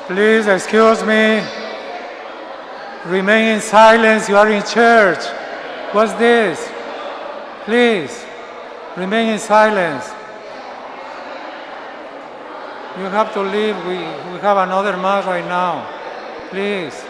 Please excuse me. Remain in silence. You are in church. What's this? Please, remain in silence. You have to leave. We have another mass right now. Please.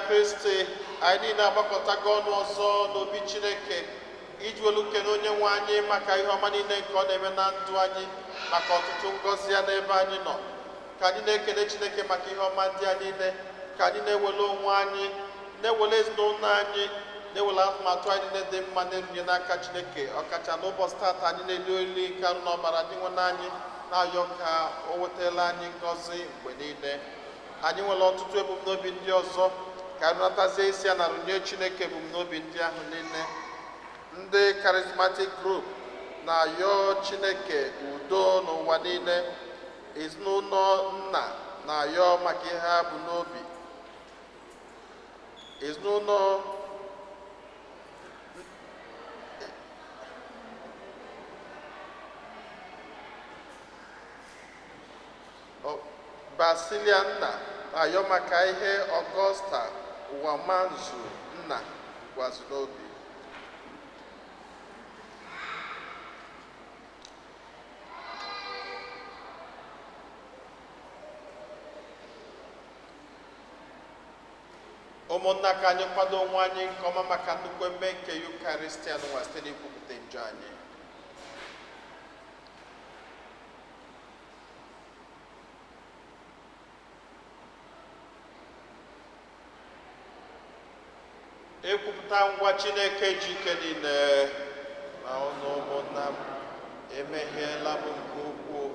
Kristi anyị na-agbakọtago ọnụ ọzọ n'obi Chineke iji welu kene onye nwe anyị maka ihe ọma niile nke ọ na-eme na ndụ anyị maka ọtụtụ ngọzi ya n'ebe anyị nọ ka anyị na-ekele Chineke maka ihe ọma ndị a niile ka anyị na-ewele onwe anyị na-ewele ezinụlọ anyị na-ewele atụmatụ anyị niile dị mma na-erunye n'aka Chineke ọkacha n'ụbọchị taata anyị na-eli oli nke arụ na ọbara dị nwe anyị na-ayọ ka o wetala anyị ngọzi mgbe niile anyị nwere ọtụtụ ebumnobi ndị ọzọ ka anyị natazie isi a na runye Chineke ebumnobi ndị ahụ niile ndị charismatic group na-ayọ Chineke udo n'ụwa niile ezinụlọ nna na-ayọ maka ihe ha bụ n'obi ezinụlọ Basilia nna na-ayọ maka ihe Ọgọsta Ụwamanzu nna gwazi n'obi ụmụnna ka anyị kwado onwe anyị nke ọma maka nnukwu emme nke Yukarịstịa n'ụwa site n'ikwupụta njọ anyị ekwupụta ngwa Chineke ji ike niile ma unu ụmụnna m emehiela m nke ukwuu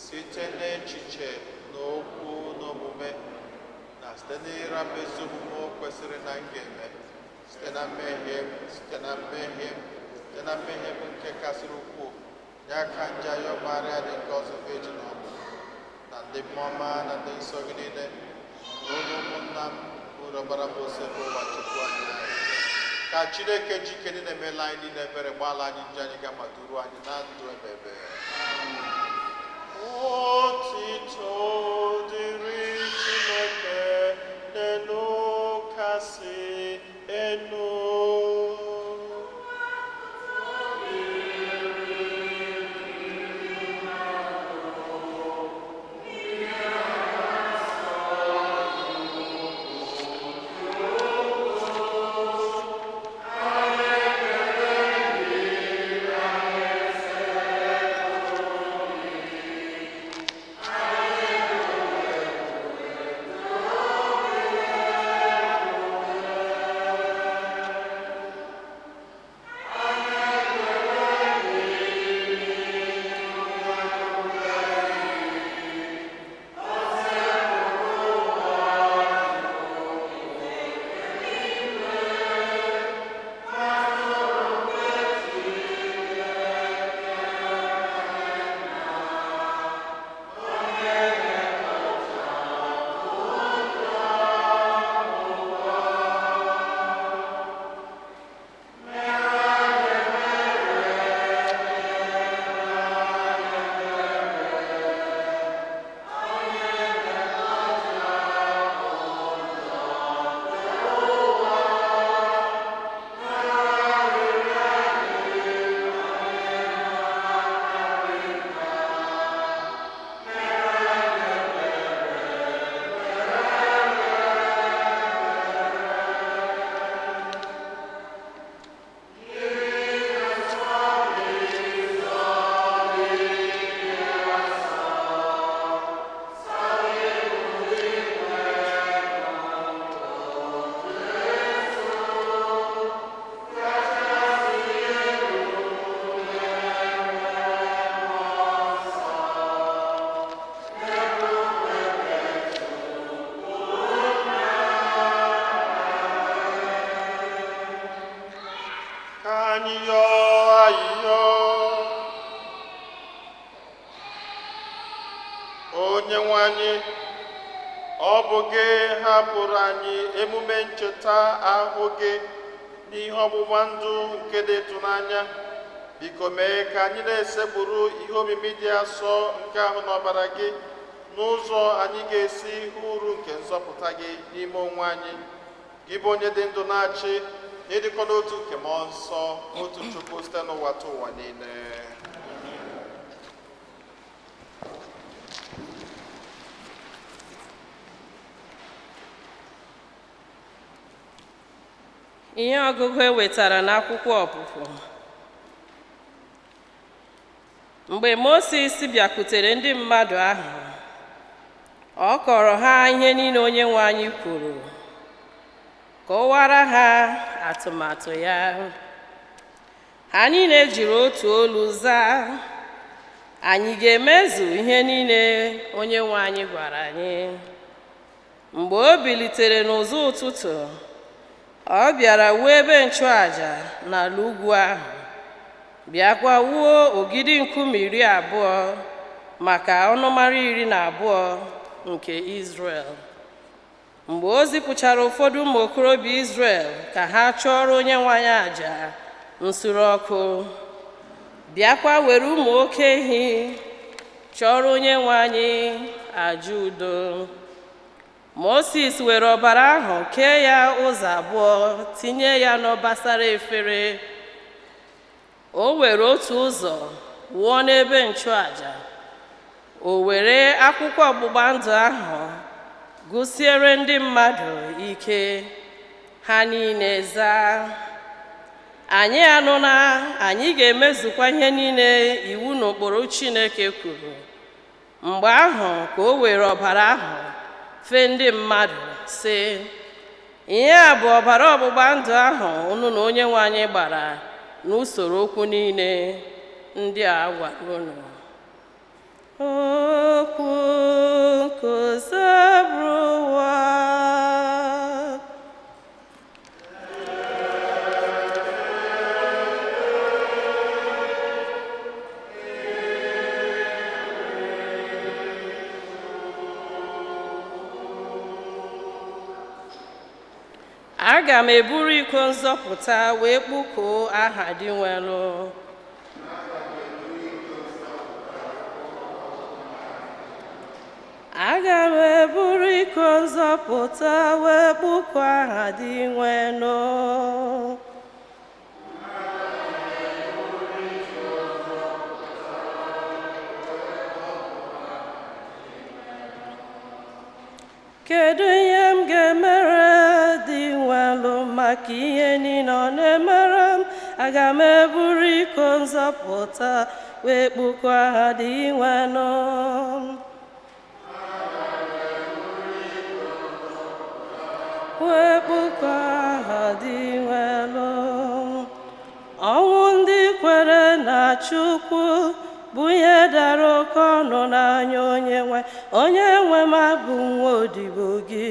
site n'echiche na okwu na omume na site n'ịrapụ ezi omume o kwesịrị na m ga-eme site na mmehie m nke kasịrị ukwuu nye aka nje ayọ Maria dị ngọzi Virgin ọmụ na ndị mmụọ na ndị nsọ gị niile na ụmụnna m unu ọbara m ose bụ ụwa Chukwu anyị ka Chineke ji ike niile emela anyị niile ebere gbaala anyị nje anyị ga-ama duru anyị na ndụ ebebe. Otito dịrị Chineke n'elu kasị enu. Onyenwe anyị, ọ bụ gị hapụrụ anyị emume ncheta ahụ gị n'ihe ọgbụgba ndụ nke dị ịtụnanya. Biko mee ka anyị na-esekpụrụ ihe omimi dị asọ nke ahụ n'ọbara gị n'ụzọ anyị ga-esi hụ uru nke nzọpụta gị n'ime onwe anyị. Gị bụ onye dị ndụ na-achị na ịdịkọ n'otu nke mmụọ nsọ, otu Chukwu site n'ụwa ta ụwa niile. Ihe ọgụgụ e wetara n'akwụkwọ ọpụpụ. Mgbe Moses bịakwutere ndị mmadụ ahụ, ọ kọrọ ha ihe niile Onyenwe anyị kwuru, kọwara ha atụmatụ ya. Ha niile jiri otu olu zaa, anyị ga-emezu ihe niile Onyenwe anyị gwara anyị. Mgbe o bilitere n'ụzọ ụtụtụ, ọ bịara wuo ebe nchụàjà n'ala ugwu ahụ, bịakwa wuo ogidi nkume 20 maka ọnụmara 12 nke Izrel. Mgbe o zipụchara ụfọdụ ụmụ okorobịa Izrel ka ha chụọrọ Onyenwe anyị àjà nsure ọkụ, bịakwa were ụmụ oke ehi chụọrọ Onyenwe anyị àjà udo. Moses were ọbara ahụ kee ya ụzọ abụọ, tinye ya n'ọbasara efere. O were otu ụzọ wụọ n'ebe nchụàjà. O were akwụkwọ ọgbụgba ndụ ahụ gụsiere ndị mmadụ ike. Ha niile zaa, anyị anụla, anyị ga-emezukwa ihe niile iwu na ụkpụrụ Chineke kwuru. Mgbe ahụ ka o were ọbara ahụ fee ndị mmadụ, sị, ihe a bụ ọbara ọgbụgba ndụ ahụ unu na Onyenwe anyị gbara n'usoro okwu niile ndị a gwara unu. Okwu nkuzi bụrụ ụwa. Aga m eburu iko nzọpụta wee kpụkuo aha dị nwelu. Aga m eburu iko nzọpụta wee kpụkuo aha dị nwelu. Kedu ihe m ga-emere dị nwelu maka ihe niile ọ na-emere m? Aga m eburu iko nzọpụta wee kpụkuo aha dị nwelu. Wee kpụkuo aha dị nwelu. Ọnwụ ndị kwere na Chukwu bụ ihe dara oke ọnụ n'anya onye nwe m abụ nwa odibo gị,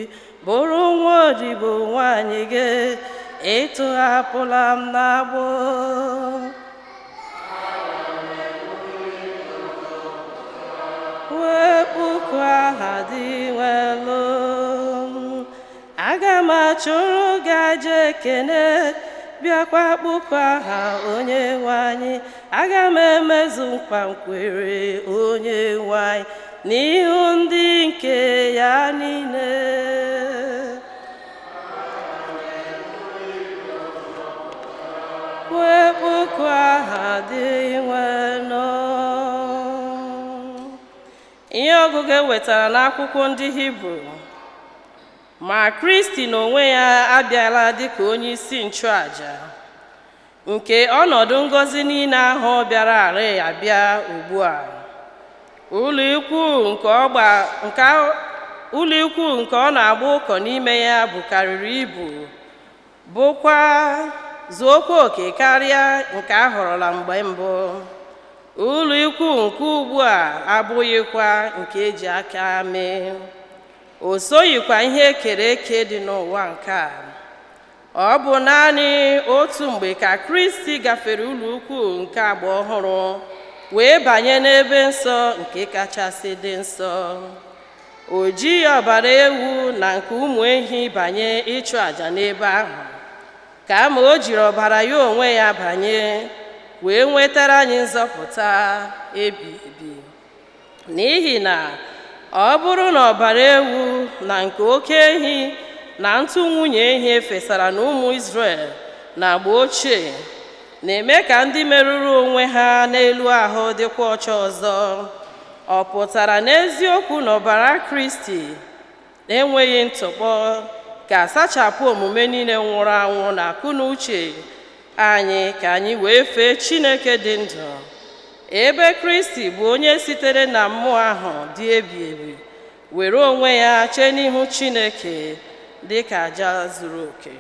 bụrụ nwa odibo nwanyị gị, ịtụghapụla m n'agbụ. Wee kpụkuo aha dị nwelu. Aga m achụrụ gị aja ekene, bịakwa kpụkuo aha Onyenwe anyị. Aga m emezu nkwa m kwere Onyenwe anyị n'ihu ndị nke ya niile. Wee kpụkuo aha dị nwelu. Ihe ọgụgụ ewetara n'akwụkwọ ndị Hibru. Ma Kristi n'onwe ya abịala dịka onye isi nchụaja, nke ọnọdụ ngọzi niile ahụ bịara arị abịa ugbu a. Ụlọ ikwu nke ọ na-agba ụkọ n'ime ya bukarịrị ibu, bụkwa zuokwa oke karịa nke a họrọla mgbe mbụ. Ụlọ ikwu nke ugbu a abụghịkwa nke eji aka mee. O soghịkwa ihe ekere eke dị n'ụwa nke a. Ọ bụ naanị otu mgbe ka Kristi gafere ụlọ ukwu nke agba ọhụrụ wee banye n'ebe nsọ nke kachasị dị nsọ. O jighị ọbara ewu na nke ụmụ ehi banye ịchụ àjà n'ebe ahụ, kama o jiri ọbara ya onwe ya banye wee nwetara anyị nzọpụta ebighị ebi. N'ihi na ọ bụrụ na ọbara ewu na nke oke ehi na ntụ nwunye ehi efesara na ụmụ Izrel na agba ochie na-eme ka ndị merụrụ onwe ha n'elu ahụ dịkwa ọcha ọzọ, ọ pụtara n'eziokwu na ọbara Kristi na-enweghị ntụpọ ga-asachapụ omume niile nwụrụ anwụ na akụ na uche anyị ka anyị wee fee Chineke dị ndụ, ebe Kristi bụ onye sitere na mmụọ ahụ dị ebighị ebi were onwe ya chee n'ihu Chineke dị ka aja zuru oke.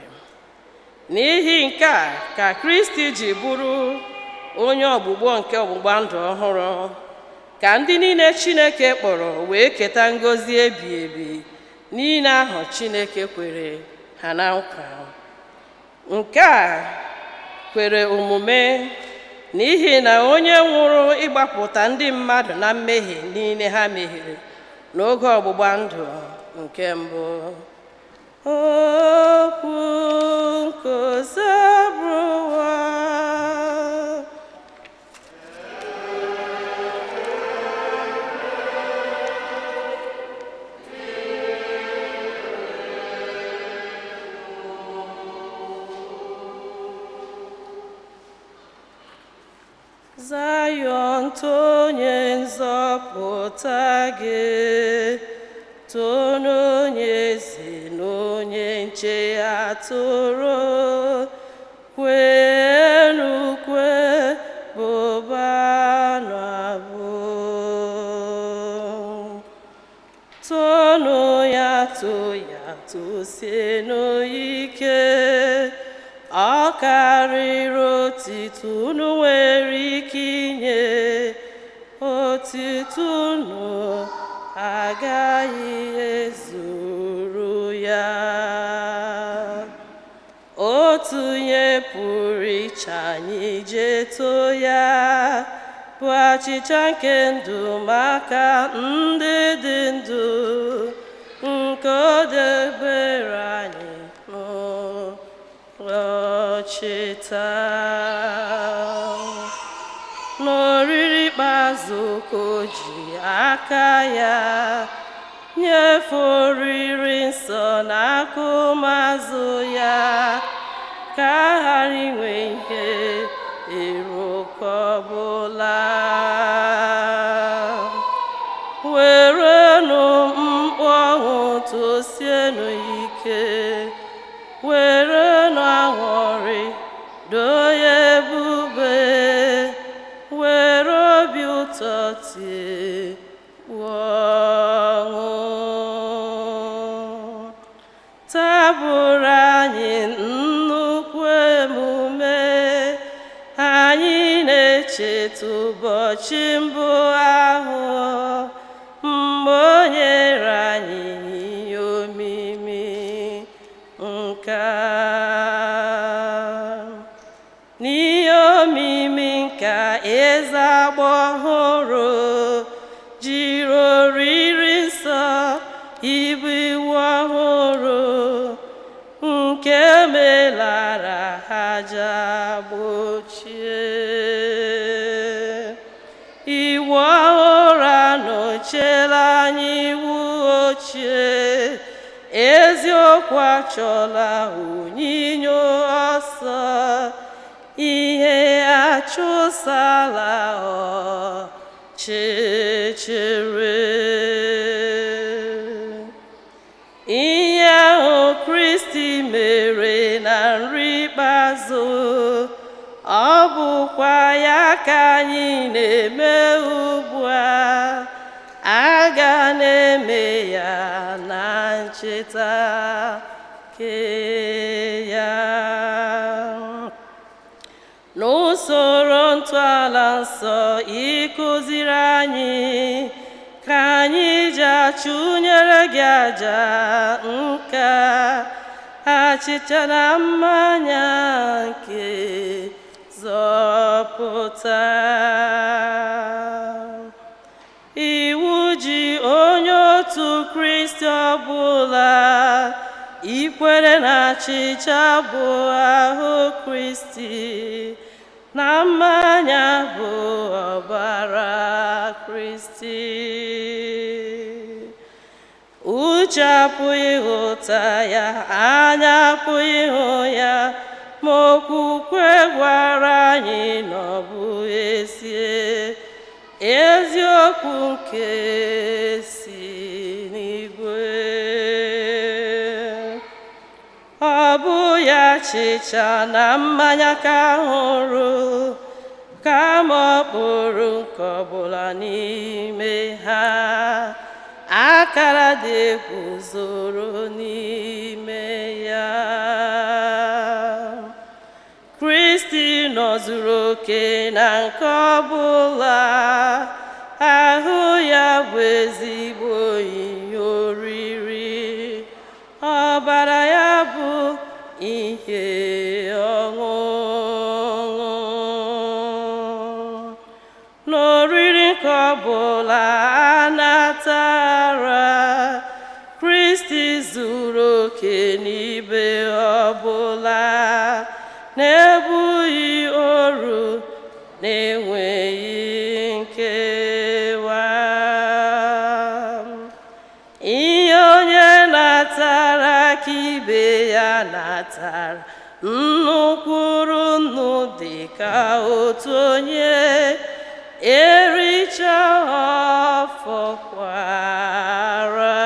N'ihi nke a ka Kristi ji bụrụ onye ọgbụgbọ nke ọgbụgba ndụ ọhụrụ, ka ndị niile Chineke kpọrọ wee keta ngọzi ebighị ebi niile ahụ Chineke kwere ha na nkwa. Nke a kwere omume n'ihi na onye nwụrụ ịgbapụta ndị mmadụ na mmehie niile ha mehiere n'oge ọgbụgba ndụ nke mbụ. Okwu nkuzi bụrụ ụwa. Zion tonye nzọpụta gị, toonu onye eze na onye nche atụrụ, kwenu ukwe bụbanụ abụ. Toonu ya toya ya tosie n'ike, ọ karịrị otito unu nwere ike inye, otito unu agaghị ezuru ya. Otu onye pụrụ iche anyị jee too ya, bụ achịcha nke ndụ maka ndị dị ndụ, nke o debere anyị n'ụbọchị taa. N'oriri ikpeazụ ka o ji aka ya nyefee oriri nsọ n'aka ụmụazụ ya, ka a ghara inwe ihe eruoke ọbụla. Werenụ mkpu ọṅụ tosienụ ike, werenụ aṅụrị doo ya ebube, were obi ụtọ tie ọṅụ. Taa bụrụ anyị nnukwu emume, anyị na-echeta ụbọchị mbụ ahụ mgbe o nyere anyị ihe omimi nke a. N'ihe omimi nke eze agba ọhụrụ jiri oriri nsọ ibu iwu ọhụrụ nke melara aja gbochie. Iwu ọhụrụ anọchiela anyị iwu ochie, eziokwu achọla onyinyo ọsọ, ihe achụsala ọchịchịrị. Ihe ahụ Kristi mere na nri ikpeazụ, ọ bụkwa ya ka anyị na-eme ugbu a. Aga na-eme ya na ncheta nke ya. N'usoro ntọala nsọ ịkụziri anyị ka anyị ji achụnyere gị aja nke achịcha na mmanya nke zọpụta. Iwu ji onye otu Kristi ọbụla ikwere na achịcha bụ ahụ Kristi, na mmanya bụ ọbara Kristi. Uche apụghị ịghọta ya, anya apụghị ịhụ ya, ma okwukwe gwara anyị na ọ bụ ezie, eziokwu nke si n'igwe. Ọ bụ ya achịcha na mmanya ka hụrụ, kama ọ kpụrụ nke ọbụla n'ime ha, akara dị egwu zoro n'ime ya. Kristi nọzuru oke na nke ọbụla, ahụ ya bụ ezigbo ihe oriri, ọbara ya bụ ihe ọṅụṅụ. N'oriri nke ọbụla a natara, Kristi zuru oke n'ibe ọbụla, na-ebughị oru, na-enweghị nkewa. Ihe onye natara ka ibe ya natara, nnukwuru nnu dị ka otu onye, ericha ọfọkwara.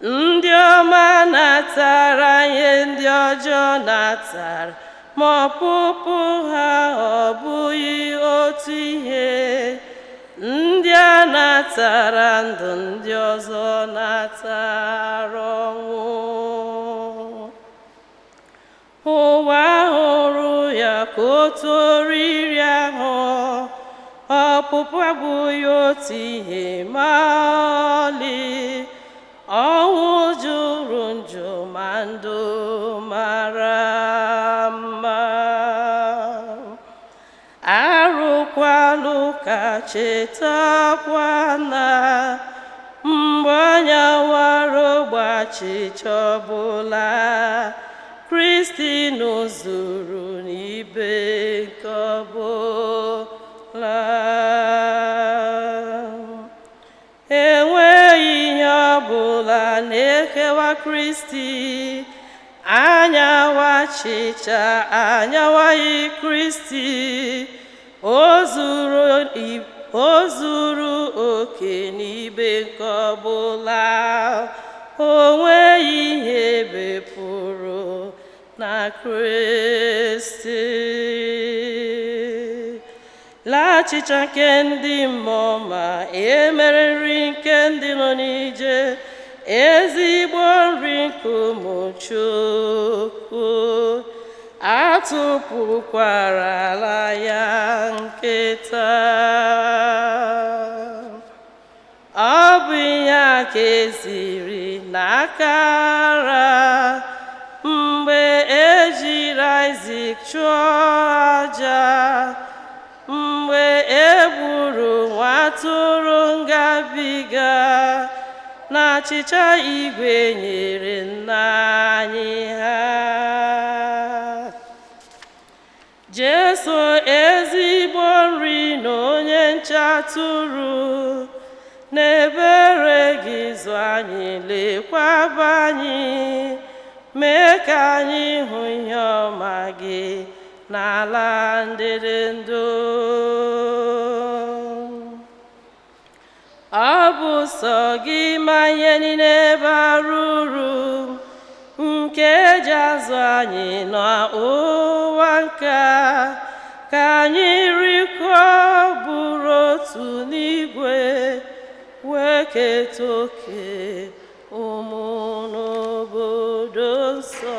Ndị ọma natara ihe ndị ọjọọ natara, ma ọpụpụ ha ọ bụghị otu ihe. ndị a natara ndụ, ndị ọzọ natara ọnwụ. Ụwa hụrụ ya ka otu oriri ahụ, ọpụpụ abụghị otu ihe ma ọlị. Ọnwụ jụrụ njọ ma ndụ mara mma. Arụkwala ụka, chetakwa na mgbe anyanwụ ọchịchị ọbụla, Kristi nọzuru n'ibe nke ọbụla. Enweghị ihe ọbụla na-ekewa Kristi. Anyanwụ achịcha anyanwaghị Kristi. O zuru oke n'ibe nke ọbụla. O nweghị ihe bepụrụ na Kristi. Lee achịcha nke ndị mmụọ ma emere nri nke ndị nọ n'ije, ezigbo nri nke ụmụ Chukwu. Atụpụkwara ala ya nkịta. Ọ bụ ihe a ka eziri n'akara mgbe ejiri Aịzik chụọ aja, mgbe e gburu nwa atụrụ ngabiga na achịcha igwe nyere nna anyị ha. Jesu ezigbo nri na onye nche atụrụ, n'ebere gị zụ anyị, lekwaba anyị, mee ka anyị hụ ihe ọma gị n'ala ndị dị ndụ. Ọ bụ sọ gị ma ihe niile bara uru nke eji azụ anyị n'ụwa nke a, ka anyị rikọọ bụrụ otu n'igwe, wee keta oke ụmụ n'obodo nsọ.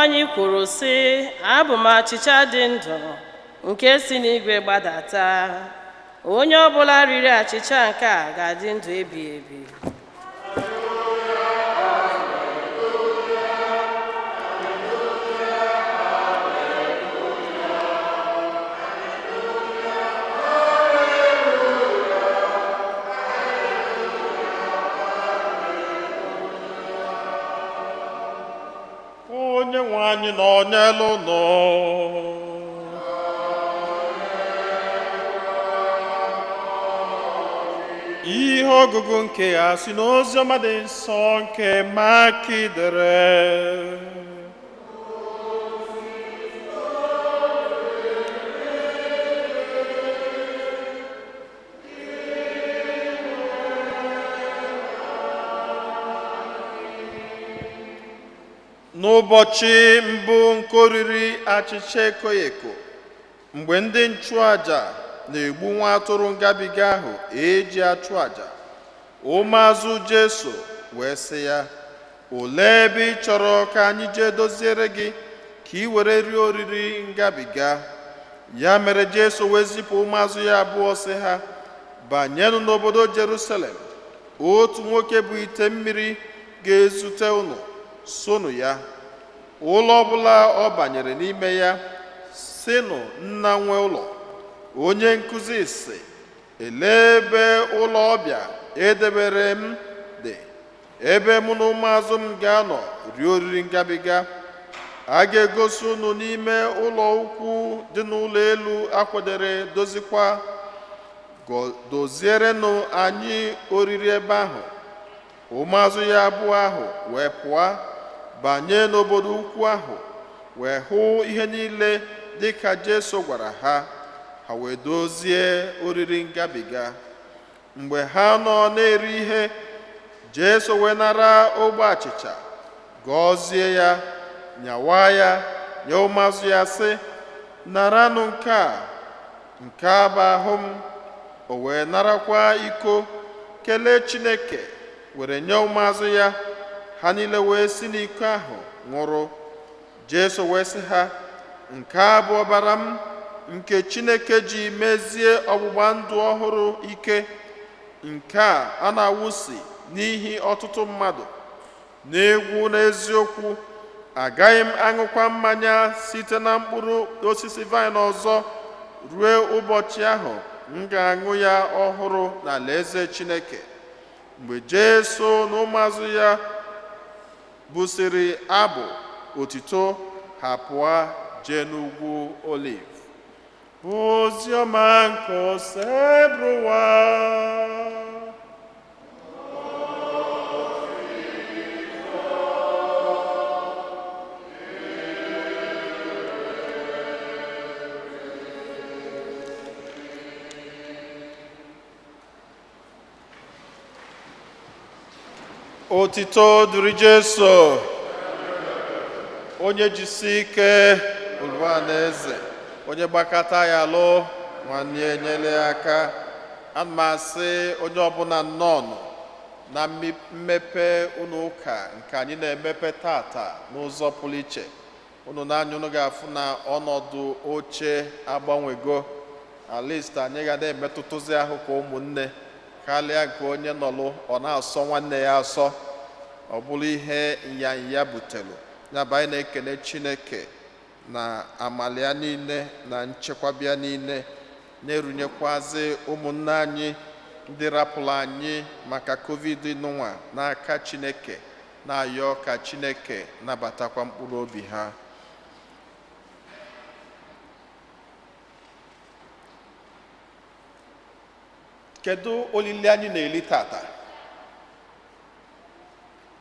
Anyị kwuru sị, abụ m achịcha dị ndụ nke si n'igwe gbadata. Onye ọbụla riri achịcha nke a ga-adị ndụ ebighị ebi. Anyị nọ n'elu ụlọ. Ihe ọgụgụ nke ya si n'oziọma dị nsọ nke Maki dere. N'ụbọchị mbụ nke oriri achịcha ekoghị eko, mgbe ndị nchụaja na-egbu nwa atụrụ ngabiga ahụ eji achụ aja, ụmụazụ Jesu wee sị ya, olee ebe ị chọrọ ka anyị jee doziere gị ka ị were rie oriri ngabiga? Ya mere Jesu wee zipụ ụmụazụ ya abụọ sị ha, banyenụ n'obodo Jerusalem, otu nwoke bụ ite mmiri ga-ezute unu, sonụ ya. Ụlọ ọbụla ọ banyere n'ime ya, sịnụ nna nwe ụlọ, onye nkụzi sị, elee ebe ụlọ ọbịa edebere m dị, ebe mụ na ụmụazụ m ga-anọ rie oriri ngabiga? A ga-egosi unu n'ime ụlọ ukwu dị n'ụlọ elu akwadere dozikwa. Dozierenụ anyị oriri ebe ahụ. Ụmụazụ ya abụọ ahụ wee pụọ, banye n'obodo ukwu ahụ wee hụ ihe niile dịka Jesu gwara ha. Ha wee dozie oriri ngabiga. Mgbe ha nọ na-eri ihe, Jesu wee nara ogbe achịcha, gọzie ya, nyawa ya, nye ụmụazụ ya sị, naranụ nke a bụ ahụ m. O wee narakwa iko, kelee Chineke, were nye ụmụazụ ya. Ha niile wee si n'iko ahụ ṅụrụ. Jesu wee sị ha, nke a bụ ọbara m nke Chineke ji mezie ọgbụgba ndụ ọhụrụ ike, nke a na-awụsi n'ihi ọtụtụ mmadụ. N'egwu n'eziokwu, agaghị m aṅụkwa mmanya site na mkpụrụ osisi vaịn ọzọ ruo ụbọchị ahụ m ga-aṅụ ya ọhụrụ n'alaeze Chineke. Mgbe Jesu na ụmụazụ ya bụsịrị abụ otito, ha pụọ jee n'ugwu Oliv. Oziọma nke osebruwa. Otito dịrị Jesu, onye jisi ike ụwa na eze, onye gbakọta ya lụ nwanne ya enyere ya aka. Ana m asị onye ọbụla nnọọ na mmepe ụlọ ụka nke anyị na-emepe tata n'ụzọ pụrụ iche. Unu n'anya unu ga-afụ na ọnọdụ oche agbanwego. At least anyị ga na-emetụtụzi ahụ ka ụmụnne karịa nke onye nọlụ ọ na-asọ nwanne ya asọ. Ọ bụrụ ihe ịnyanya butelu. Ya bụ anyị na-ekele Chineke na amali ya niile na nchekwaba ya niile, na-erunyekwazi ụmụnne anyị ndị rapụrụ anyị maka COVID nụnwa n'aka Chineke, na-ayọ ka Chineke nabatakwa mkpụrụ obi ha. Kedu olili anyị na-eli tata?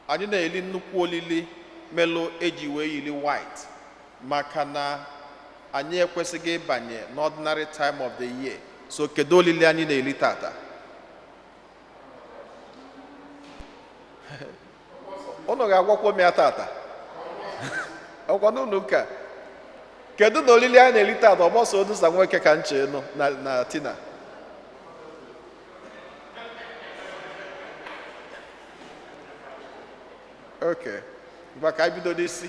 Anyị na-eli nnukwu olili melụ eji wee yili white, maka na anyị ekwesịghị ịbanye n'ordinary time of the year. So kedu olili anyị na-eli tata? Unu ga-agwakwa m ya tata? Ọkwa n'ụlọ ụka. Kedu na olili anyị na-eli tata? Ọgbọsọ odusa nwoke ka nche nọ na Tina. Okay. Mgbe ka anyị bido n'isi.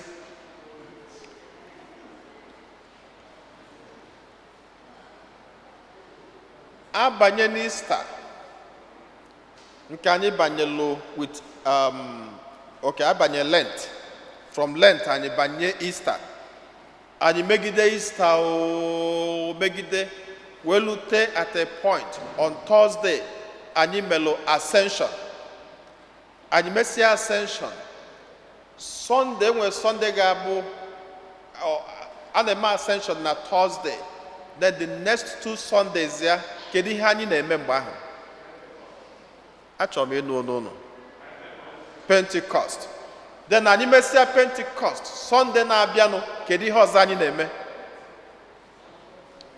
Abanye n'Easter nke anyị banyelu with abanye Lent. From Lent anyị banye Easter. Anyị megide Easter megide welute at a point on Thursday anyị melu Ascension. Anyị mesia Ascension. Sunday when Sunday ga-abụ a na-eme Ascension na Thursday. Then the next 2 Sundays ya kedu ihe anyị na-eme mgbe ahụ? Achọrọ m ịnụ ọnụ. Pentecost. Then anyị mesia Pentecost, Sunday na-abịanụ kedu ihe ọzọ anyị na-eme?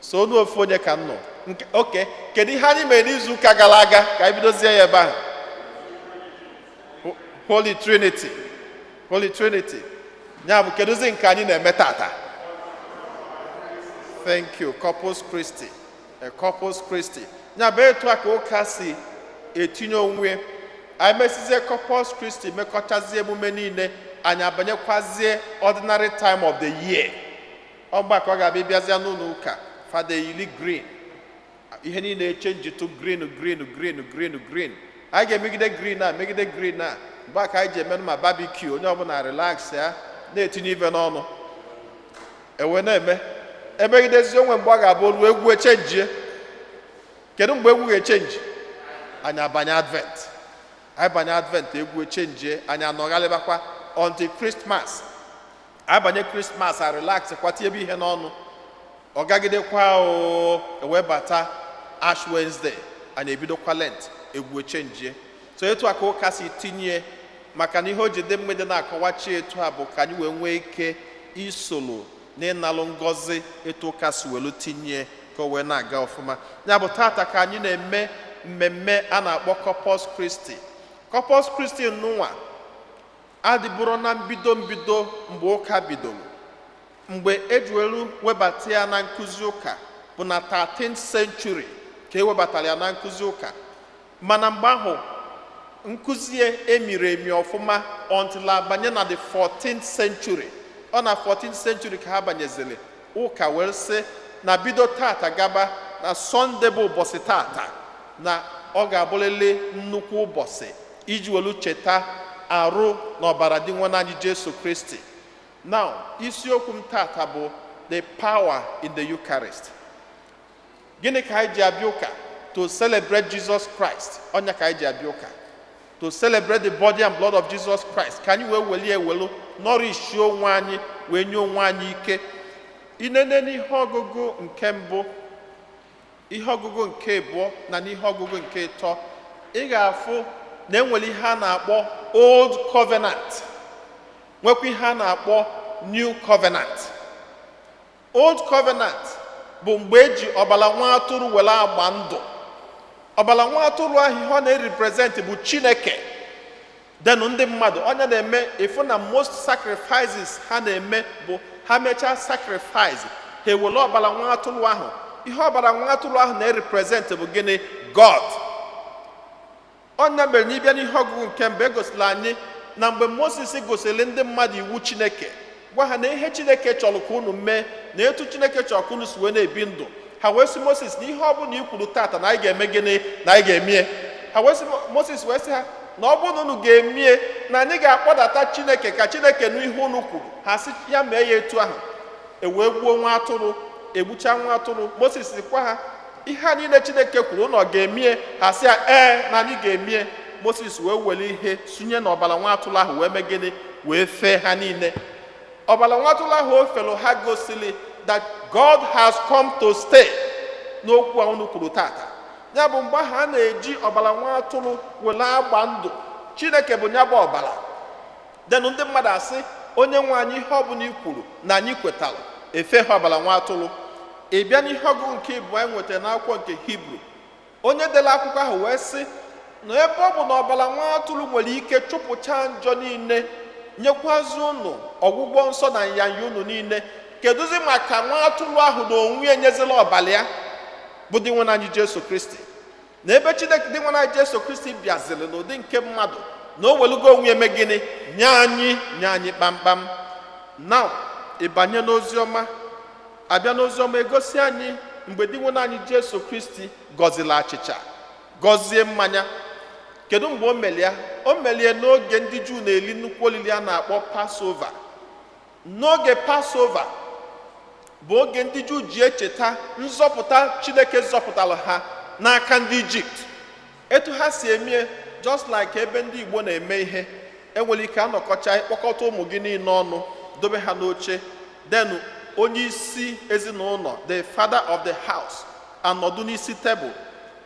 So onu ofu onye ka m nọ. Okay, kedu ihe anyị mere n'izu ụka gara aga ka anyị bidozie ya ebe ahụ? Holy Trinity. Holy Trinity. Ya bụ keduzi nke anyị na-eme tata? Thank you. Corpus Christi. Corpus Christi. Ya bụ etu a ka ụka si etinye onwe. Anyị mesizie Corpus Christi mekọchazie emume niile, anyị abanyekwazie ordinary time of the year. Ọgbakọ ga-abịa bịazịa n'ụlọ ụka, fada yili green. Ihe niile echenji to green. Anyị ga-emegide green a, megide green a. Mgbe aka anyị ji eme ma barbecue, onye ọbụla relax ya, na-etinye ibe n'ọnụ. Ewe na-eme. Emegidezi onwe mgbe ọ ga-abụ olu egwu echenjie. Kedu mgbe egwu ga-echenji? Anyị abanye Advent. Anyị banye Advent egwu echenjie, anyị anọghalịbakwa until Christmas. Anyị banye Christmas a relax kwati ebe ihe n'ọnụ. Ọ gagidekwa ewebata Ash Wednesday, anyị ebidokwa Lent egwu echenjie. So etu aka ụka si tinye maka na ihe o ji dị mgbede na-akọwachi etu a bụ ka anyị wee nwee ike isoro n'ịnalụ ngọzi etu ụka si welu tinye ka o wee na-aga ọfụma. Ya bụ tata ka anyị na-eme mmemme a na-akpọ Corpus Christi. Corpus Christi nụnwa adịbụrụ na mbido mgbe ụka bidoro, mgbe ejiwelu webata ya na nkụzi ụka bụ na 13th century ka ewebatara ya na nkụzi ụka. Mana mgbe ahụ nkụzi ya emiri emi ọfụma until abanye na the 14th century. Ọ na 14th century ka ha banyeziri ụka wee sị na bido tata gaba na Sọnde bụ ụbọchị tata na ọ ga-abụrịrị nnukwu ụbọchị iji welu cheta arụ na ọbara dị nwa anyị Jesu Kristi. Now, isiokwu m tata bụ the power in the Eucharist. Gịnị ka anyị ji abịa ụka? To celebrate Jesus Christ. Ọnya ka anyị ji abịa ụka. To celebrate the body and blood of Jesus Christ. Ka anyị wee welie ewelu nọrishie onwe anyị wee nye onwe anyị ike. Inene n'ihe ọgụgụ nke mbụ, ihe ọgụgụ nke abụọ na n'ihe ọgụgụ nke ịtọ, ị ga-afụ na enwere ihe a na-akpọ Old Covenant, nwekwa ihe a na-akpọ New Covenant. Old Covenant bụ mgbe eji ọbara nwa atụrụ were agba ndụ. Ọbara nwa atụrụ ahụ ihe ọ na-represent bụ Chineke. Denu ndị mmadụ onye na-eme efu na most sacrifices ha na-eme bụ ha mechaa sacrifice ha ewere ọbara nwa atụrụ ahụ. Ihe ọbara nwa atụrụ ahụ na-represent bụ gịnị? God. Onye mere n'ịbịa n'ihe ọgụgụ nke mgbe egosiri anyị na mgbe Moses gosiri ndị mmadụ iwu Chineke, gwa ha na ihe Chineke chọrọ ka unu mee na etu Chineke chọrọ ka unu si wee na-ebi ndụ. Ha wee sị Moses na ihe ọ bụla i kwuru tata na anyị ga-eme gịnị na anyị ga-emie. Ha wee sị Moses wee sị ha na ọ bụrụ na unu ga-emie na anyị ga-akpọdata Chineke ka Chineke nụ ihe unu kwuru. Ha sị ya mee ya etu ahụ. E wee gbuo nwa atụrụ, egbucha nwa atụrụ. Moses kwa ha ihe a niile Chineke kwuru na ọ ga-emie. Ha sị ya na anyị ga-emie. Moses wee were ihe sunye na ọbara nwa atụrụ ahụ wee mee gịnị? Wee fee ha niile. Ọbara nwa atụrụ ahụ o felu ha gosili that God has come to stay n'okwu a unu kwuru tata. Ya bụ mgbe ha na-eji ọbara nwa atụrụ were agba ndụ Chineke bụ ya bụ ọbara. Denu ndị mmadụ asị onye nwe anyị ihe ọbụla i kwuru na anyị kwetara, efe ha ọbara nwa atụrụ. Ị bịa n'ihe ọgụ nke ịbụ anyị nwetara n'akwụkwọ nke Hibru, onye dere akwụkwọ ahụ wee sị na ebe ọ bụ na ọbara nwa atụrụ nwere ike chụpụcha njọ niile, nyekwazi unu ọgwụgwọ nsọ na nyanya unu niile, kedụzi maka nwa atụrụ ahụ na onwe ya nyezila ọbara ya bụ dị nwe anyị Jesu Kristi. Na ebe Chineke dị nwe anyị Jesu Kristi bịaziri n'ụdị nke mmadụ na o welugo onwe eme gịnị? Nye anyị kpamkpam. Now, ịbanye n'oziọma, abịa n'oziọma egosi anyị mgbe dị nwe anyị Jesu Kristi gọziri achịcha, gọzie mmanya. Kedu mgbe o melie? O melie n'oge ndị Juu na-eli nnukwu olili a na-akpọ Passover. N'oge Passover bụ oge ndị Juu ji echeta nzọpụta Chineke zọpụtara ha n'aka ndị Ijipt. Etu ha si emie just like ebe ndị Igbo na-eme ihe, enwere ike anọkọcha kpọkọta ụmụ gị niile ọnụ, dobe ha n'oche, then onye isi ezinụlọ, the father of the house, anọdụ n'isi tebụl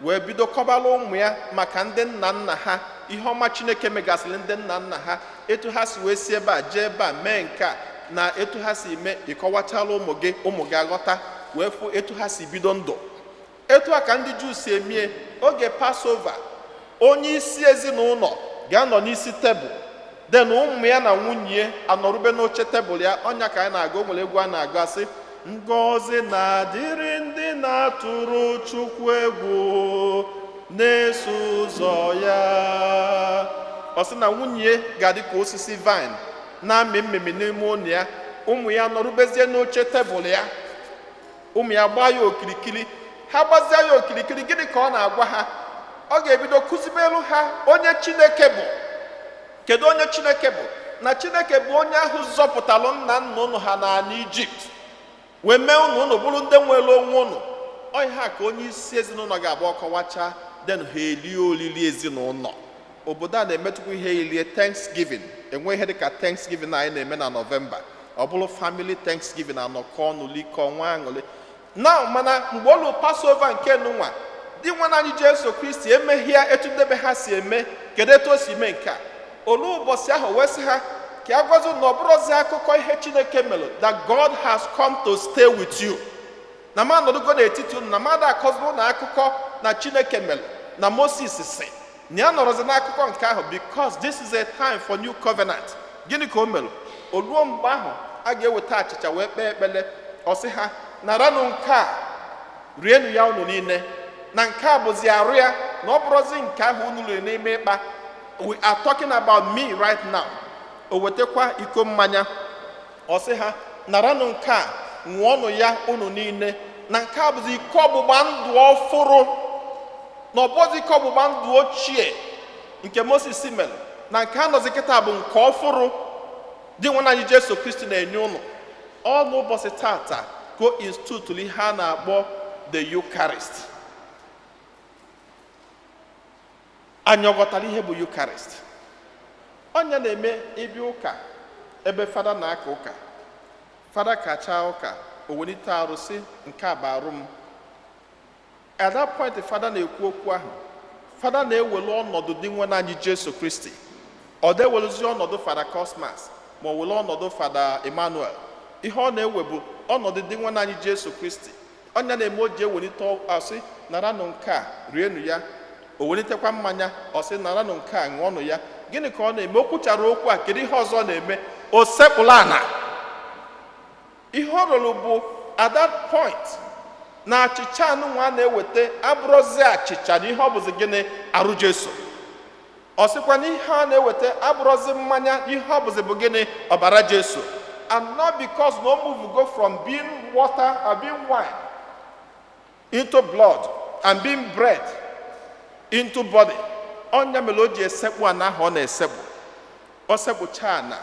wee bido kọbara ụmụ ya maka ndị nna nna ha, ihe ọma Chineke megasịrị ndị nna nna ha, etu ha si wee si ebe a jee ebe a mee nke a, na etu ha si mee ịkọwachala ụmụ gị aghọta wee fụ etu ha si bido ndụ. Etu a ka ndị Juu si emie oge Passover. Onye isi ezinụlọ ga-anọ n'isi tebụl, then ụmụ ya na nwunye anọrube n'oche tebụl ya. Ọnya ka anyị na-agụ, nwere egwu a na-agụ asị, ngọzi na-adịrị ndị na-atụrụ Chukwu egwu na-eso ụzọ ya. Ọ sị na nwunye ga-adị ka osisi vine na-amị mmemme n'ime ụlọ ya. Ụmụ ya nọrubezie n'oche tebụl ya, ụmụ ya gbaa ya okirikiri. Ha gbazie ya okirikiri, gịnị ka ọ na-agwa ha? Ọ ga-ebido kụzibelu ha onye Chineke bụ. Kedu onye Chineke bụ? Na Chineke bụ onye ahụ zọpụtalụ nna nna unu ha n'ala Ijipt wee mee unu bụrụ ndị nwere onwe unu. Ọ ihe a ka onye isi ezinụlọ ga-abụ ọkọwacha, then ha elie olili ezinụlọ. Obodo a na-emetụkwa ihe ilie Thanksgiving. Enwe ihe dịka Thanksgiving anyị na-eme na Nọvemba. Ọ bụrụ family Thanksgiving, anọkọ ọnụ, likọ, nwa aṅụrị. Na mana mgbe ụlọ Passover nke nụnwa, dị nwa anyị Jesu Kristi emeghị ya etu ndebe ha si eme. Kedu etu o si mee nke a? olu ụbọchị ahụ wee sị ha ka a gwazi na ọ bụrụzi akụkọ ihe Chineke mere, that God has come to stay with you. Na m anọdụgo n'etiti unu, na mmadụ akọziri na akụkọ na Chineke mere na Moses si na ya nọrọzi n'akụkọ nke ahụ, because this is a time for new covenant. Gịnị ka o mere? Oluo mgbe ahụ a ga-eweta achịcha wee kpee ekpele, ọ sị ha naranụ nke a rienụ ya unu niile, na nke a bụzi arụ ya, na ọ bụrụzi nke ahụ unu riri n'ime ịkpa. We are talking about me right now. O wetakwa iko mmanya, ọ sị ha naranụ nke a ṅụọnụ ya unu niile, na nke a bụzi iko ọgbụgba ndụ ọfụrụ, na ọ bụzi iko ọgbụgba ndụ ochie nke Moses mere, na nke anọzi kịta bụ nke ọfụrụ dị nwa anyị Jesu Kristi na-enye unu. Ọ n'ụbọchị tata ka o institutuli ihe a na-akpọ the Eucharist. Anyị ọghọtara ihe bụ Eucharist? Onye na-eme ịbịa ụka ebe fada na-aka ụka, fada kacha ụka, o welite arụsị nke a bụ arụ m. At that point fada na-ekwu okwu ahụ, fada na-ewelu ọnọdụ dị nwa anyị Jesu Kristi. Ọ na-eweluzi ọnọdụ fada Cosmas ma ọ wele ọnọdụ fada Emmanuel. Ihe ọ na-ewe bụ ọnọdụ dị nwa anyị Jesu Kristi. Onye na-eme o ji ewelite asị naranụ nke a rienụ ya, o welitekwa mmanya ọ sị naranụ nke a ṅụọnụ ya. Gịnị ka ọ na-eme? O kwuchara okwu a, kedu ihe ọzọ na-eme? O sekpụla ana. Ihe ọ rụrụ bụ at that point na achịcha anụnwa na-eweta abụrụzi achịcha, na ihe ọ bụzi gịnị? Arụ Jesu. Ọ sịkwa na ihe a na-eweta abụrụzi mmanya, ihe ọ bụzi bụ gịnị? Ọbara Jesu. And not because no move go from being water or being wine into blood and being bread into body. Onya mere o ji esekpu ana ahụ ọ na-esekpu. O sekpucha na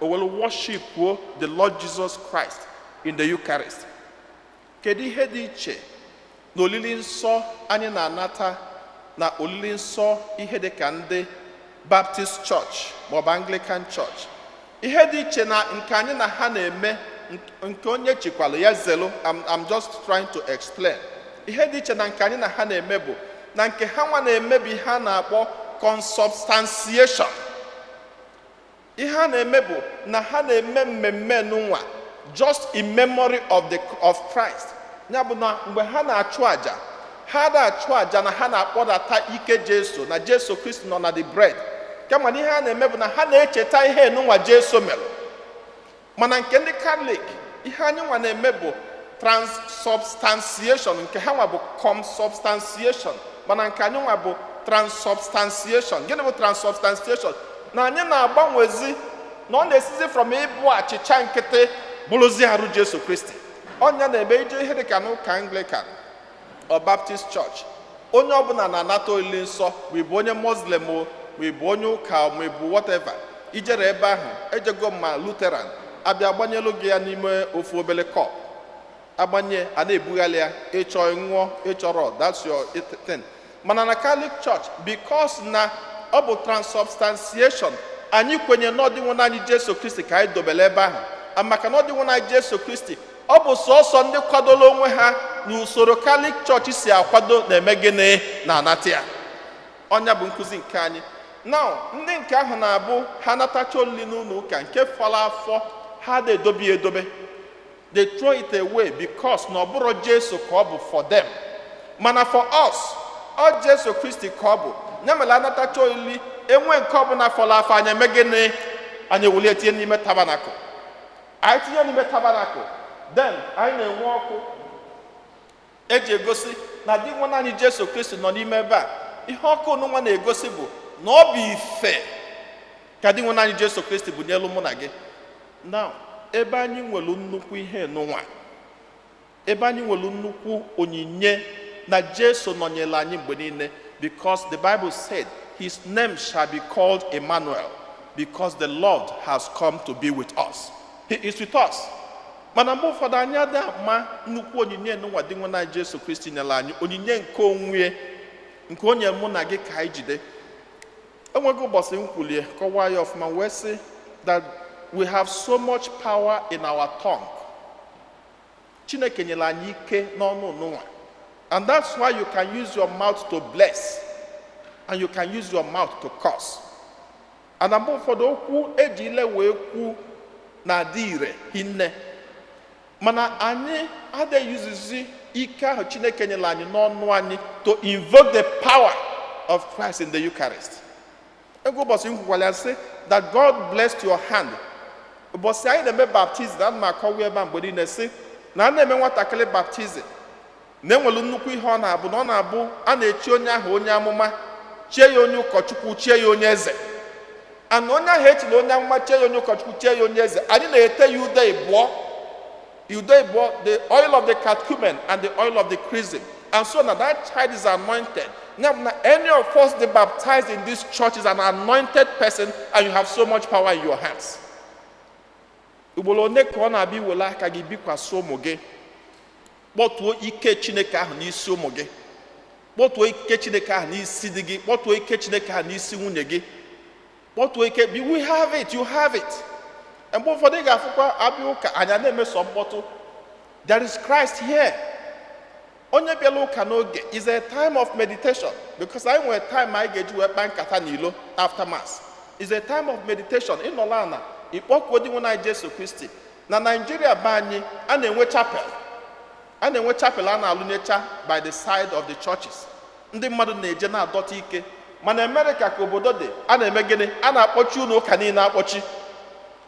o will worship the Lord Jesus Christ in the Eucharist. Kedu ihe dị iche na olili nsọ anyị na-anata na olili nsọ ihe dị ka ndị Baptist Church maọbụ Anglican Church? Ihe dị iche na nke anyị na ha na-eme, nke onye chikwala ya zelu, I'm just trying to explain. Ihe dị iche na nke anyị na ha na-eme bụ na nke ha nwa na-emebi ha na-akpọ consubstantiation. Ihe a na-eme bụ na ha na-eme mmemme n'ụwa just in memory of Christ. Ya bụ na mgbe ha na-achụ aja, ha na-achụ aja na ha na-akpọdata ike Jesu, na Jesu Kristi nọ na the bread. Kama na ihe a na-eme bụ na ha na-echeta ihe n'ụwa Jesu mere. Mana nke ndị Catholic, ihe anyị nwa na-eme bụ transubstantiation, nke ha nwa bụ consubstantiation, mana nke anyị nwa bụ transubstantiation. Gịnị bụ transubstantiation? Na anyị na-agbanwezi, na ọ na-esizi from ịbụ achịcha nkịtị bụrụzi arụ Jesu Kristi. Onye na-eme ije ihe dị ka n'ụka Anglican or Baptist Church, onye ọbụla na-anata olili nsọ, ma ị bụ onye Muslim o, ma ị bụ onye ụka, ma ị bụ whatever, ijere ebe ahụ ejego ma Lutheran abịa agbanyelu gị ya n'ime ofu obele cup, agbanye a na-ebugharị ya, ịchọ ṅụọ ịchọrọ, that's your thing. Mana na Catholic Church, because na ọ bụ transubstantiation, anyị kwenye n'ọdịnwụ anyị Jesu Kristi ka anyị dobele ebe ahụ. Maka na ọdịnwụ anyị Jesu Kristi, ọ bụ sọsọ ndị kwadola onwe ha n'usoro Catholic Church si akwado na-eme gịnị na anata ya. Ọnya bụ nkụzi nke anyị. Now, ndị nke ahụ na-abụ ha natacha olili n'ụlọ ụka nke fọrọ afọ, ha na-edobe edobe. They throw it away because na ọ bụrụ Jesu ka ọ bụ for them. Mana for us, ọ Jesu Kristi ka ọ bụ. Nya mere anatacha olili, enwe nke ọbụla fọrọ afọ, anyị eme gịnị? Anyị ewuli tinye n'ime tabanakụ. Anyị tinye n'ime tabanakụ, then anyị na-enwe ọkụ eji egosi na dị nwa anyị Jesu Kristi nọ n'ime ebe a. Ihe ọkụ nwa na-egosi bụ na ọ bụ ife ka dị nwa anyị Jesu Kristi bụ n'elu mụ na gị. Now, ebe anyị nwere nnukwu ihe n'ụwa, ebe anyị nwere nnukwu onyinye na Jesu nọnyere anyị mgbe niile, because the Bible said his name shall be called Emmanuel, because the Lord has come to be with us. He is with us. Mana mgbe ụfọdụ anyị adịghị ama nnukwu onyinye n'ụwa dị nwa anyị Jesu Kristi nyere anyị, onyinye nke onwe, nke onye mụ na gị ka anyị jide. Enwego ụbọchị m kwulie kọwaa ya ọfụma wee sị that we have so much power in our tongue. Chineke nyere anyị ike n'ọnụ n'ụwa. And that's why you can use your mouth to bless and you can use your mouth to curse. ana mgbe ụfọdụ okwu eji ile wee kwu na-adị ire hinne, mana anyị adịghị yuzizi ike ahụ Chineke nyere anyị n'ọnụ anyị to invoke the power of Christ in the Eucharist. Ego ụbọchị m kwukwara ya sị that God blessed your hand. Ụbọchị anyị na-eme baptizim, ana m akọwa ebe a mgbe niile sị na a na-eme nwatakịrị baptizim na-enwelu nnukwu ihe ọ na-abụ na ọ na-abụ a na-echi onye ahụ onye amụma, chie ya onye ụkọchukwu, chie ya onye eze. Ana onye ahụ echiri onye amụma, chie ya onye ụkọchukwu, chie ya onye eze, anyị na-ete ya ude ịbụọ, the oil of the catechumen and the oil of the chrism. And so now that child is anointed. Now any of us that baptized in this church is an anointed person, and you have so much power in your hands. Ugboro one ka ọ na-abịa iwere aka gị bikwasị ụmụ gị, kpọtuo ike Chineke ahụ n'isi ụmụ gị, kpọtuo ike Chineke ahụ n'isi di gị, kpọtuo ike Chineke ahụ n'isi nwunye gị, kpọtuo ike. We have it, you have it. Mgbe ụfọdụ ị ga-afụkwa abịa ụka anya na-emeso mkpọtụ. There is Christ here. Onye bịala ụka n'oge is a time of meditation, because anyị nwere time anyị ga-eji wee kpaa nkata n'ilo after mass. Is a time of meditation. Ịnọla ana ịkpọkuo di nwe na Jesu Kristi. Na Nigeria be anyị a na-enwe chapel. A na-enwe chapel a na-alụnyecha by the side of the churches. Ndị mmadụ na-eje na-adọta ike. Mana America ka obodo dị, a na-eme gịnị? A na-akpọchi ụlọ ụka niile akpọchi.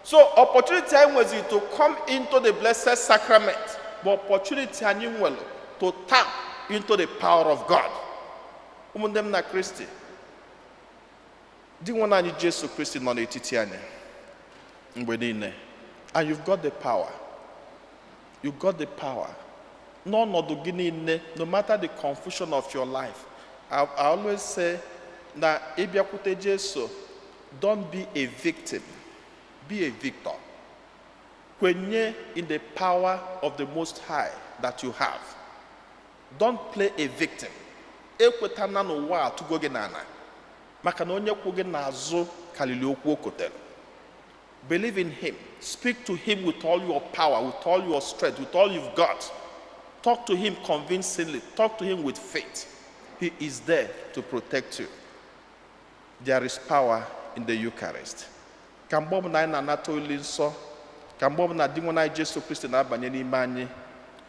So opportunity anyị nwezi to come into the blessed sacrament, but opportunity anyị nwere to tap into the power of God. Ụmụnne m na Kristi, di nwe anyị Jesu Kristi nọ n'etiti anyị mgbe niile, and you've got the power. You've got the power. N'ọnọdụ gị niile, no matter the confusion of your life, I always say na ịbịakwute Jesu, don't be a victim. Be a victor. Kwenye in the power of the Most High that you have. Don't play a victim. Ekwetana n'ụwa atụgo gị n'ana, maka na onye kwụ gị n'azụ kalili okwu o kotere. Believe in Him. Speak to Him with all your power, with all your strength, with all you've got. Talk to Him convincingly. Talk to Him with faith. He is there to protect you. There is power in the Eucharist. Ka mgbe ọbụla anyị na-anata oli nsọ, ka mgbe ọbụla di nwe anyị Jesu Kristi na-abanye n'ime anyị,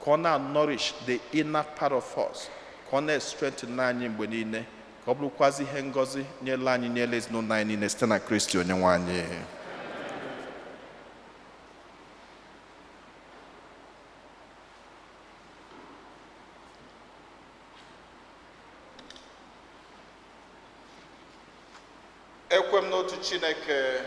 ka ọ na-nourish the inner part of us, ka ọ na-strengthen anyị mgbe niile, ka ọ bụrụkwazi ihe ngọzi nyela anyị, nyela ezinụlọ anyị niile site na Kristi onye nwe anyị. Ekwe m n'otu Chineke,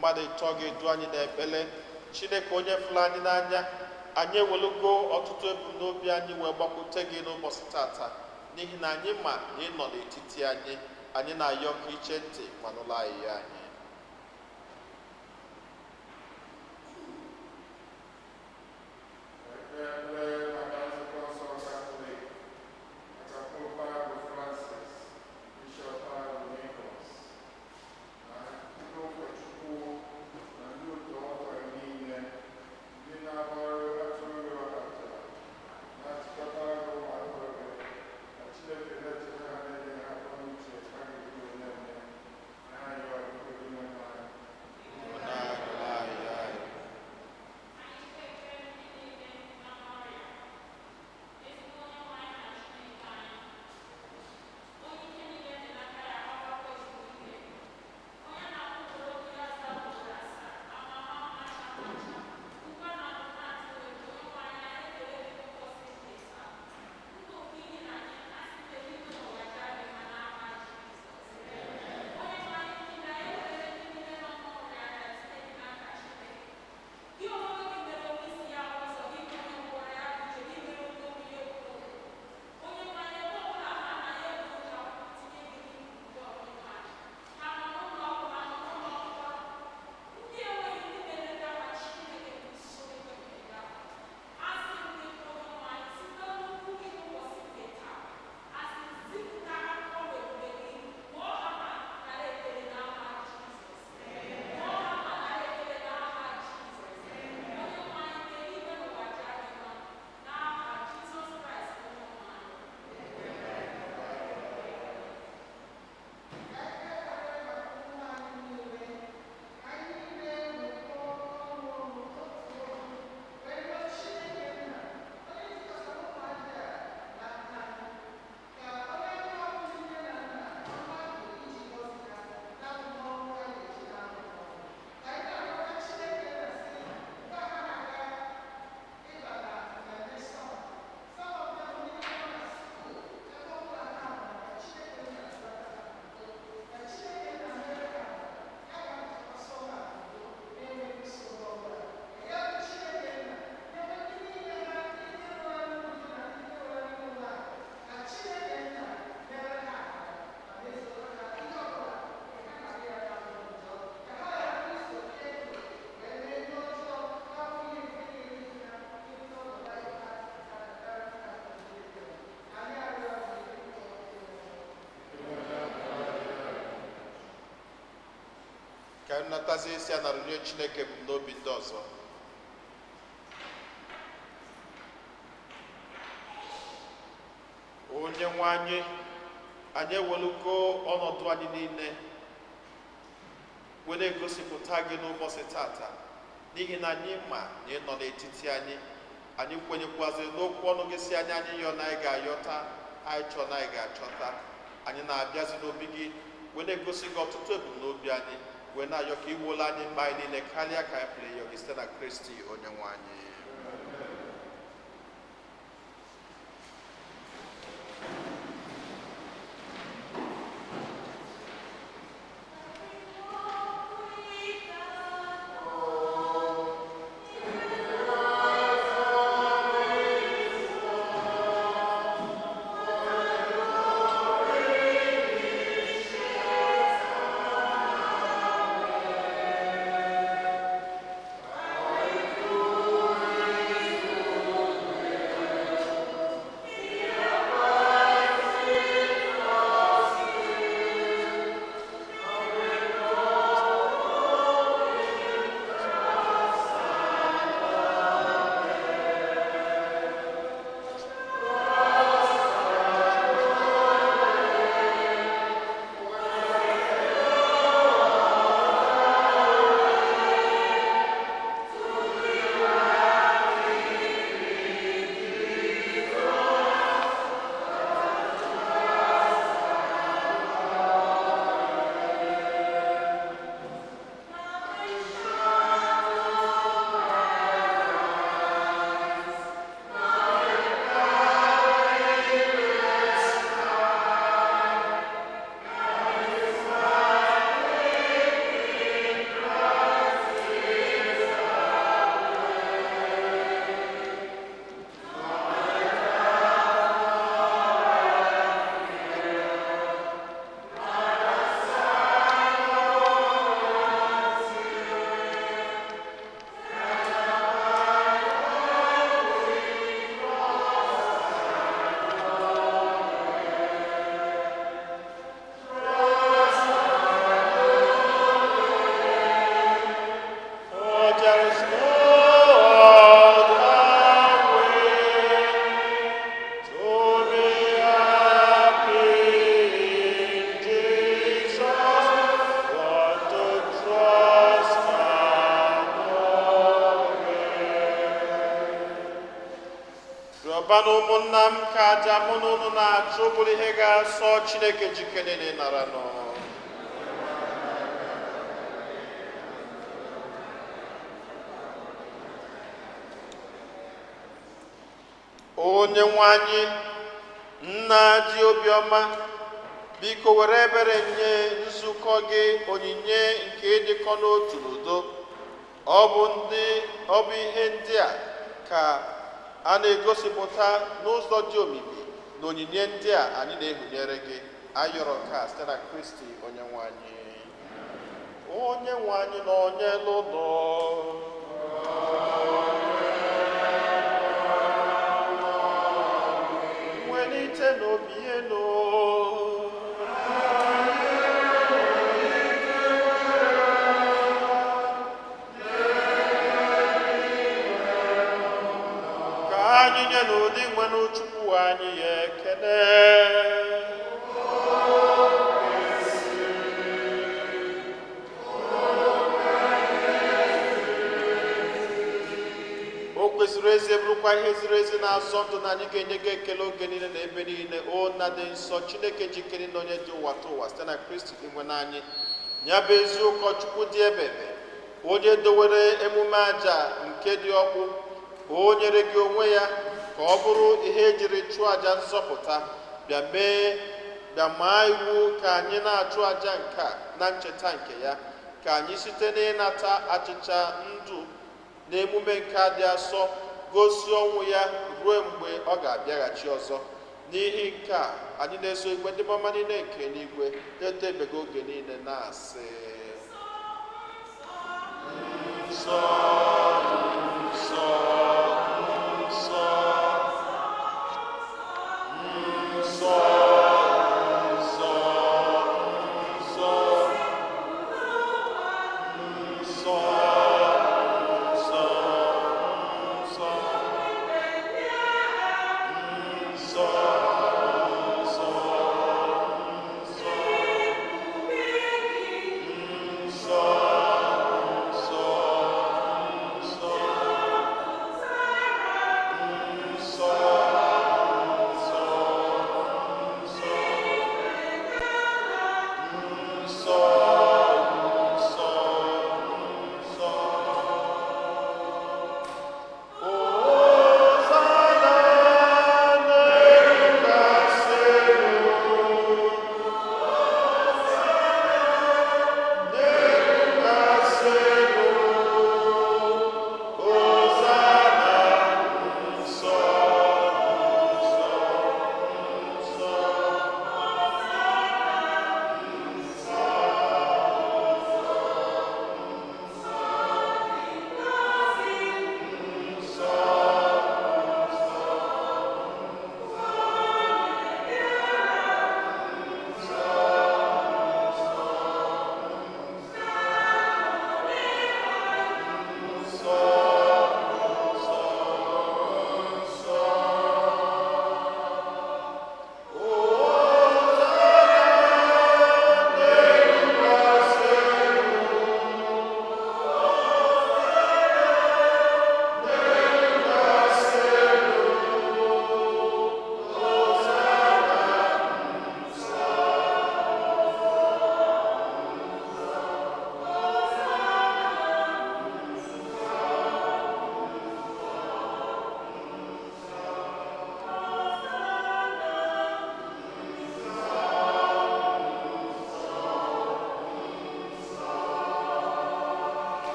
mmadụ ịtọ ga-edu anyị n'ekpere. Chineke onye fụrụ anyị n'anya, anyị ewelugo ọtụtụ ebumnobi anyị wee gbakwute gị n'ụbọchị tata, n'ihi na anyị ma na ị nọ n'etiti anyị. Anyị na-ayọ ka iche ntị ma nụrụ anyị anyị. natazie isi a narịrịọ Chineke bụ n'obi ndị ọzọ. Onye nwe anyị ewelugo ọnọdụ anyị niile were egosipụta gị n'ụbọchị tata, n'ihi na anyị ma na ịnọ n'etiti anyị. Anyị kwenyekwazị n'okwu ọnụ gị si anyị yọọ na anyị ga-ayọta, anyị chọọ na anyị ga-achọta. Anyị na-abịazi n'obi gị wee na-egosi gị ọtụtụ ebumnobi anyị, wee na-ayọ ka iwuola anyị mba anyị niile karịa ka anyị pụrụ ịyọ gị site na Kristi onye nwe anyị. Rịọbanụ ụmụnna m ka aja mụ na unu na-achụ bụrụ ihe ga-asọ Chineke jikere na ịnara nọ. Onye nwe anyị, nna dị obiọma, biko were ebere nye nzukọ gị onyinye nke ịdịkọ n'otu n'udo. Ọ bụ ihe ndị a ka a na-egosipụta n'ụzọ dị omimi na onyinye ndị a anyị na-ehunyere gị. Ayọrọ ka site na Kristi onye nwe anyị. Onye nwe anyị na onye lụlọ welite n'obi elu anyị nye n'ụdị nwenụ Chukwu anyị ya ekele. O kwesịrị ezi bụrụkwa ihe ziri ezi na-asọ ndụ na anyị ga-enye gị ekele oge niile na ebe niile. O nna dị nsọ, Chineke jikere na onye dị ụwa tụwa site na Kristi inwe n'anyị. Ya bụ ezi ụkọchukwu dị ebebe, onye dowere emume aja nke dị ọkpụ, o nyere gị onwe ya ka ọ bụrụ ihe ejiri chụọ aja nzọpụta. Bịa maa iwu ka anyị na-achụ aja nke a na ncheta nke ya, ka anyị site n'ịnata achịcha ndụ na emume nke a dị asọ gosi ọnwụ ya ruo mgbe ọ ga-abịaghachi ọzọ. N'ihi nke a, anyị na-eso igwe ndị mama niile nke n'igwe etebego oge niile na-asị nsọ nsọ nsọ nsọ nsọ nsọ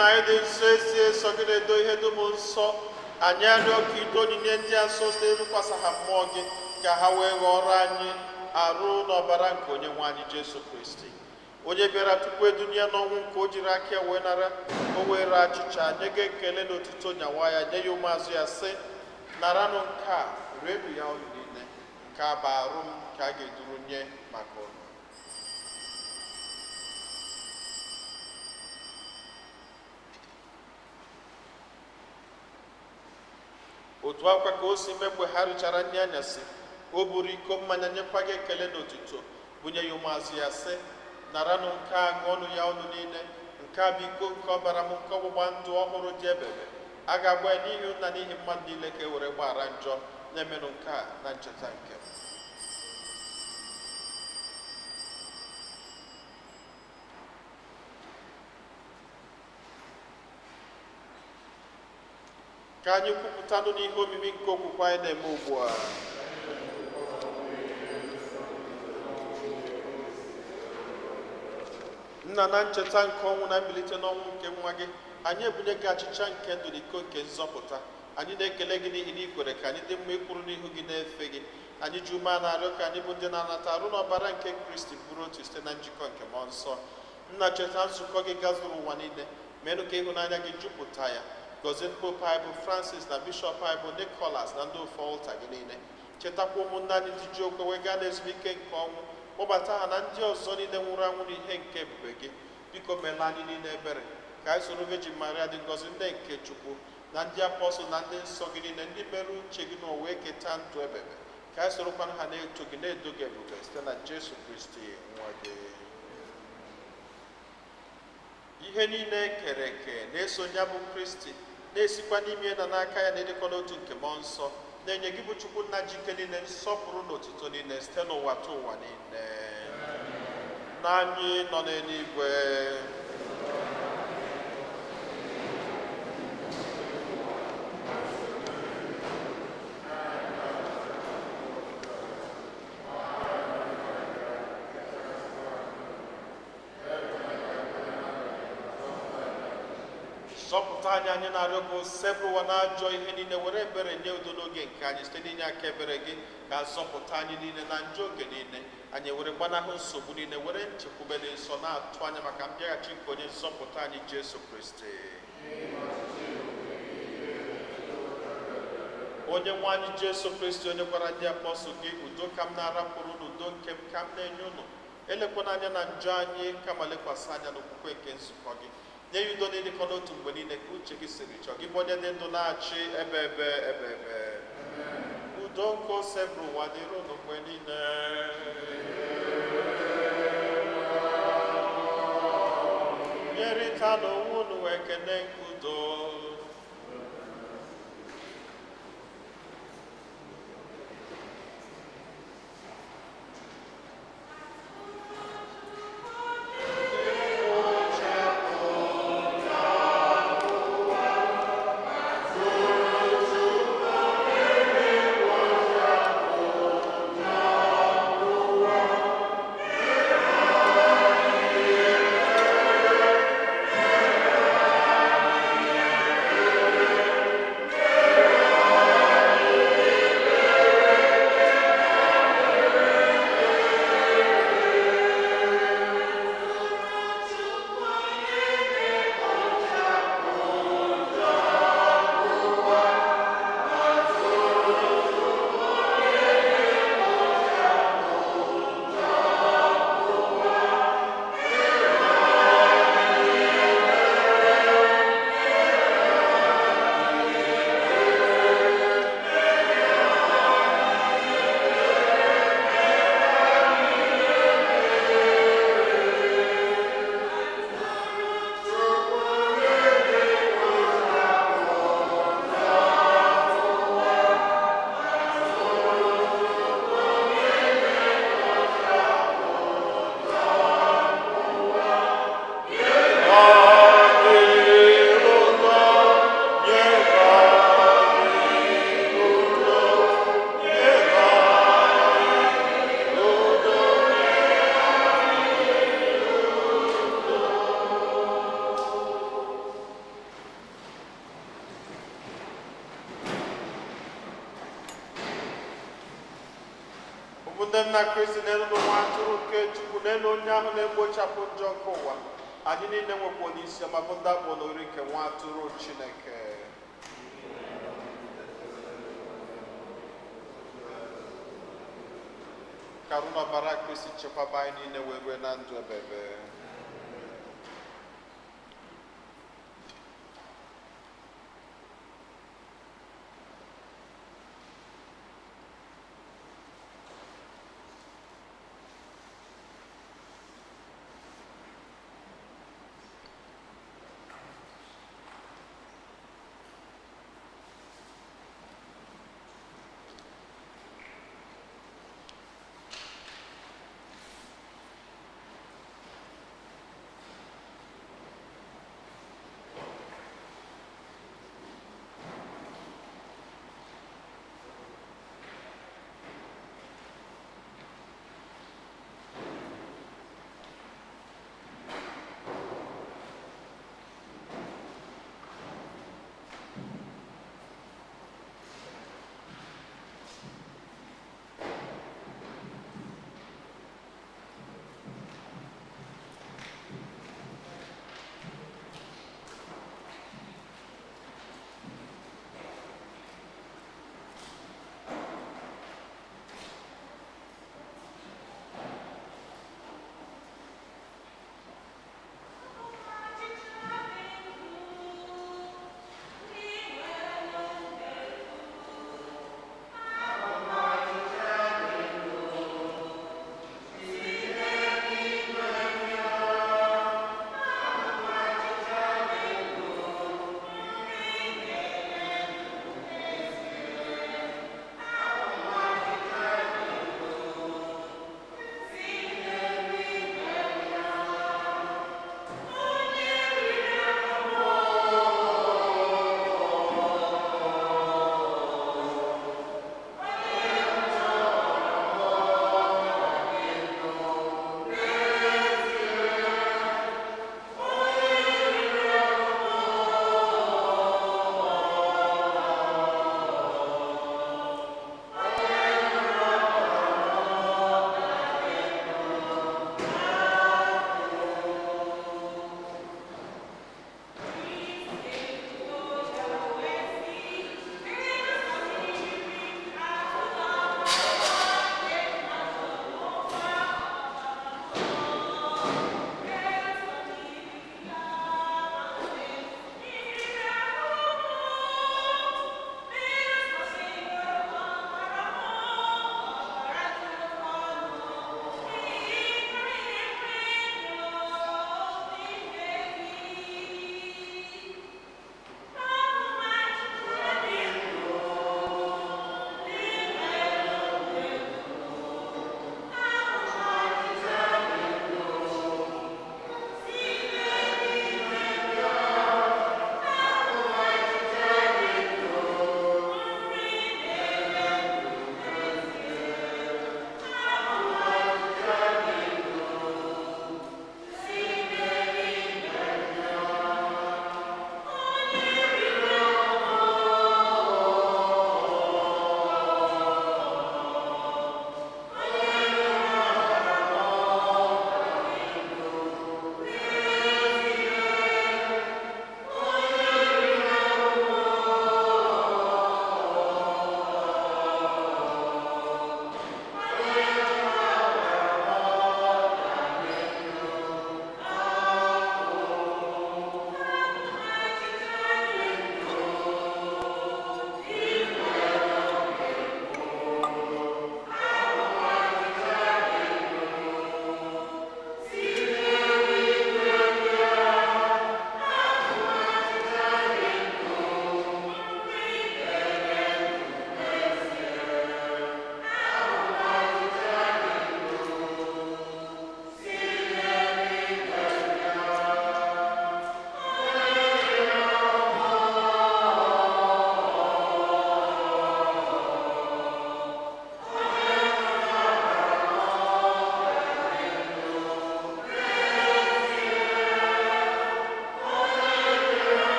nna anyị dị nsọ esi eso gị na-edo ihe dum nsọ anyị arịọ ka ide onyinye ndị a nsọ site n'ịkwasa ha mmụọ gị ka ha wee ghọrọ anyị arụ n'ọbara nke onye nwe anyị Jesu Kristi, onye bịara tupu edunya n'ọnwụ nke o jiri aka ya wee nara, o were achịcha nye gị ekele na otuto nyawa ya, nye ya ụmụazụ ya sị, naranụ nke a rienụ ya unu niile, nke a bụ arụ m ka a ga-eduru nye maka unu. Otu akwa ka o si mee mgbe ha richara nri anyasị, o buru iko mmanya nyekwa gị ekele na otuto, bunye ya ụmụazụ ya sị, naranụ nke a ṅụọnụ ya unu niile, nke a bụ iko nke ọbara m nke ọgbụgba ndụ ọhụrụ dị ebebe, a ga-agba ya n'ihi na n'ihi mmadụ niile ka e were gbaghara njọ, na-emenụ nke a na ncheta nke m. Ka anyị kwupụtanụ n'ihe omimi nke okwukwe anyị na-eme ugbu a. Nna, na ncheta nke ọnwụ na mbilite n'ọnwụ nke nwa gị, anyị ebunye gị achịcha nke ndụ na iko nke nzọpụta. Anyị na-ekele gị n'ihi na ikwere ka anyị dị mma ịkwụrụ n'ihu gị na-efe gị. Anyị ji ume a na-arịọ ka anyị bụ ndị na-anata arụ n'ọbara nke Kristi bụrụ otu site na njikọ nke mmụọ nsọ. Nna, cheta nzukọ gị gazuru ụwa niile, meenụ ka ịhụnanya gị jupụta ya. Gọzie pope anyị bụ Francis na bishọp anyị bụ Nicholas na ndị ofe ọlta gị niile. Chetakwa ụmụnne anyị ndị ji okwe wee gaa n'ezumike nke ọnwụ, kpọbata ha na ndị ọzọ niile nwụrụ anwụ n'ihe nke ebube gị. Biko meela anyị niile ebere, ka anyị soro Virgin Maria dị ngọzi nne nke Chukwu na ndị apọstụl na ndị nsọ gị niile, ndị mere uche gị n'ụwa wee keta ndụ ebebe, ka anyị sorokwana ha na-eto gị na-edo gị ebube site na Jesu Kristi nwa gị. Ihe niile kere eke na-eso ya bụ Kristi, na-esikwa n'ime na n'aka ya na-edekọ n'otu nke mmụọ nsọ, na-enye gị bụ Chukwu nna ji ike niile, nsọpụrụ na otuto niile site n'ụwa ta ụwa niile. Na anyị nọ n'eluigwe, zọpụta anyị, anyị na-arịọ bụ sepụ ụwa na-ajọ ihe niile, were ebere nye udo n'oge nke anyị site n'inye aka ebere gị, ka zọpụta anyị niile na njọ oge niile. Anyị were gbanahụ nsogbu niile, were nchekwube dị nsọ, na-atụ anya maka mbịaghachi nke onye nzọpụta anyị Jesu Kristi. Onye nwe anyị Jesu Kristi, onye gwara ndị apọstụl gị, udo ka m na-arapụrụ n'udo nke m ka m na-enye unu, elekwana anya na njọ anyị, kama lekwasị anya n'okwukwe nke nzukọ gị. Nye ya udo na-edekọ n'otu mgbe niile ka uche gị siri chọọ, gị bụ onye dị ndụ na-achị ebe ebe ebe ebe. Udo nke ose bụrụ ụwa dịrị unu mgbe niile. Nyerịta n'onwe unu ekele nke udo. site na Kristi n'elu nwa atụrụ nke Chukwu n'elu onye ahụ na-egbochapụ njọ nke ụwa anyị niile nwekwa n'isi ọma bụ ndị abụọ n'ori nke nwa atụrụ Chineke. Ka arụ na ọbara Kristi chekwaba anyị niile wee rue na ndụ ebebe.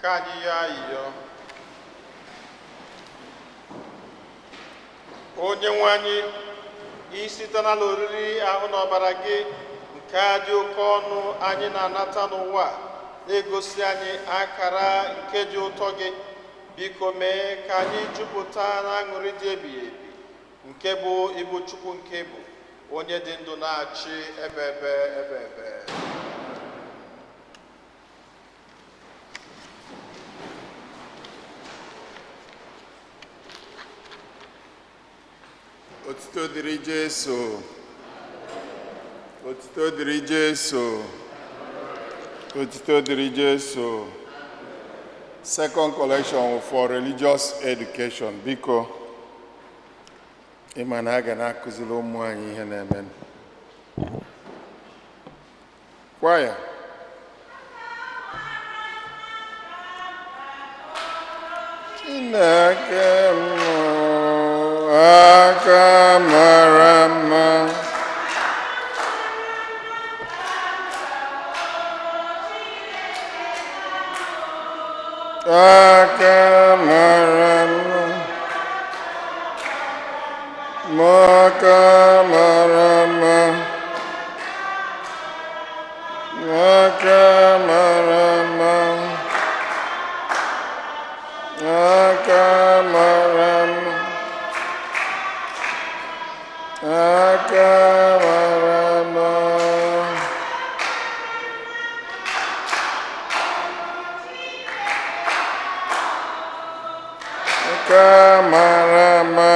ka anyị yọọ ayịyọ. Onye nwe anyị, isite n'ala oriri ahụ na ọbara gị nke a dị oke ọnụ anyị na-anata n'ụwa na-egosi anyị akara nke dị ụtọ gị, biko mee ka anyị jupụta na aṅụrị dị ebighị ebi nke bụ ịbụ Chukwu nke bụ onye dị ndụ na-achị ebe ebe. Otuto dịrị Jesu. Otuto dịrị Jesu. Otuto dịrị Jesu. Second collection for religious education. Biko, ịma na a ga na-akụziri ụmụ anyị ihe na-eme. Kwaya. Chineke aka mara mma. Aka mara mma. Aka mara mma. Aka mara mma. Aka mara mma. Aka mara mma. Aka mara mma.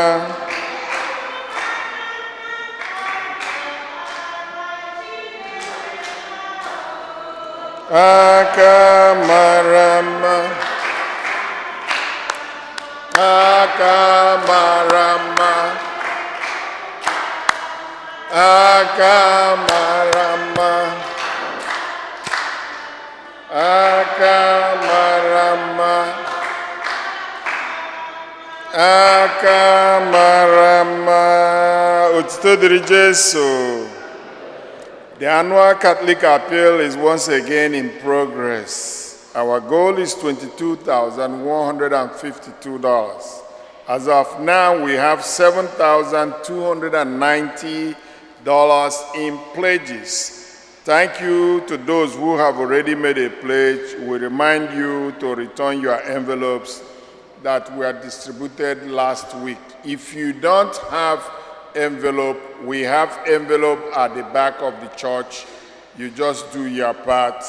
Aka mara mma. Aka mara mma. Aka mara mma. Aka mara mma. Aka mara mma. Otuto dịrị Jesu. The annual Catholic appeal is once again in progress. Our goal is $22,152. As of now, we have $7,290 in pledges. Thank you to those who have already made a pledge. We remind you to return your envelopes that were distributed last week. If you don't have envelope, we have envelope at the back of the church. You just do your part.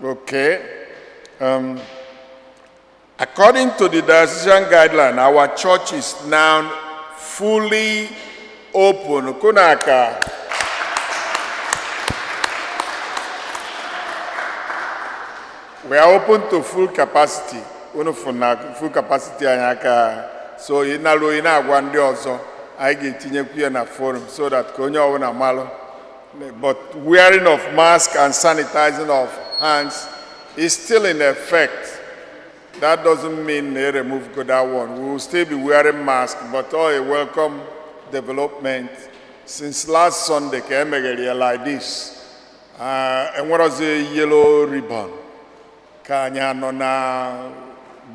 Okay? According to the diocesan guideline, our church is now fully open. Kunaka. We are open to full capacity. Full capacity anyaka. So inalo ina gwandi also. I get in a forum so that konyo na malo. But wearing of mask and sanitizing of hands is still in effect. That doesn't mean they remove that one. We will still be wearing masks, but a welcome development. Since last Sunday, came like this. And what was the yellow ribbon? Kanya na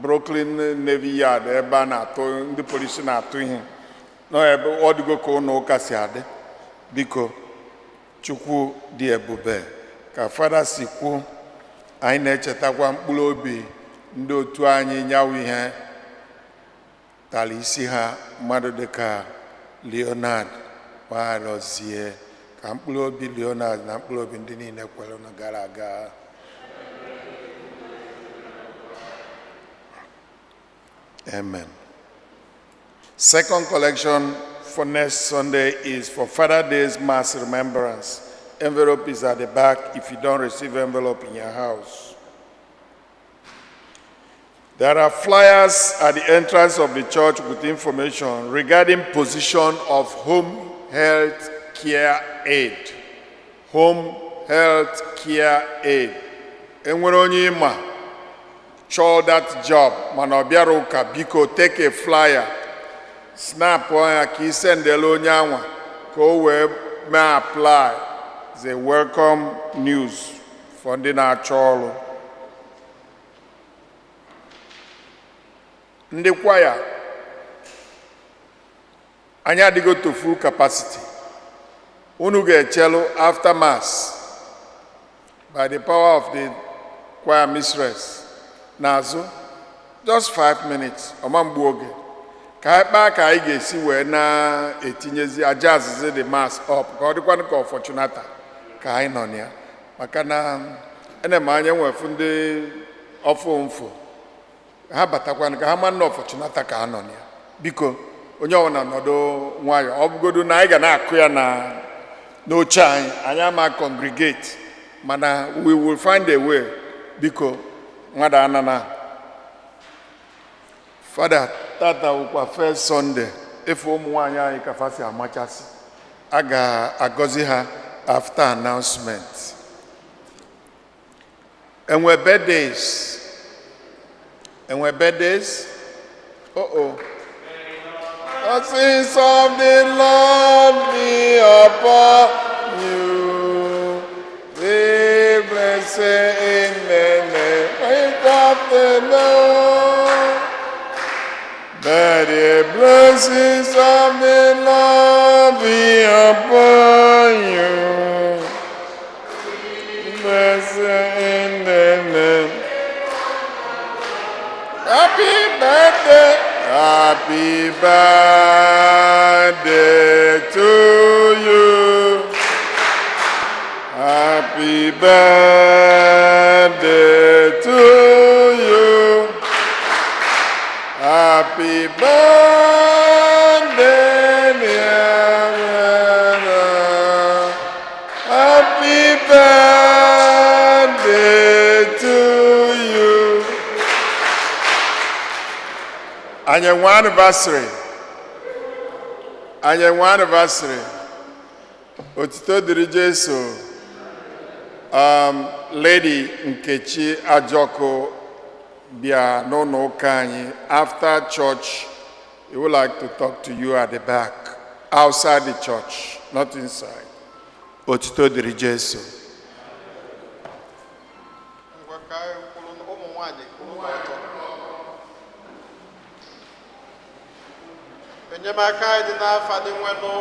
Brooklyn Navy Yard, Ebana, the police na to him. No, all the go ko no kasiade. Biko, Chukwu di ebube. Ka Father sikwu, anyị na-echetakwa mkpụrụ obi ndị otu anyị nyawu ihe tala isi ha mmadụ dịka Leonard Warozie, ka mkpụrụ obi Leonard na mkpụrụ obi ndị niile kwere na gara aga. Amen. Second collection for next Sunday is for Father Day's Mass Remembrance. Envelope is at the back if you don't receive envelope in your house. There are flyers at the entrance of the church with information regarding position of home health care aid. Home health care aid. Enwere onye ima chọọ that job mana ọbịara ụka biko take a flyer. Snap on ka ị sendela onye anwa ka o wee mee apply. It's a welcome news for ndị na-achọ ọrụ. ndị kwaya anyị adịgo to full capacity. Unu ga-echelu after mass by the power of the choir mistress n'azụ just 5 minutes ọma mgbu oge ka anyị kpaa ka anyị ga-esi wee na-etinyezi aja azịzị the mass up ka ọ dịkwanụ ka ọfọchunata ka anyị nọ ya maka na ene m anya nwefu ndị ọfụ mfụ ha batakwanụ ka ha ma nna ọfọchunata ka ha nọ ya biko onye ọbụla nọdụ nwayọ ọ bụgodu na anyị ga na-akụ ya na n'oche anyị ama congregate mana we will find a way biko nwada anana Father tata wụkwa first Sunday efe ụmụ nwaanyị anyị ka fasi amachasị a ga-agọzi ha after announcement. Enwe birthdays The sins of the Lord be upon you. Be blessed in the name of the Lord. That the blessings of the Lord be upon you. Blessed in the name. Happy birthday. Happy birthday to you. Happy birthday to you. Happy birthday, dear brother. Happy birthday to you. And your anniversary. Otito diri Jesu. Lady Nkechi Ajoko bia no kanyi. After church, we would like to talk to you at the back, outside the church, not inside. Otito diri Jesu. Enyemaka dị n'afọ dị nwenụ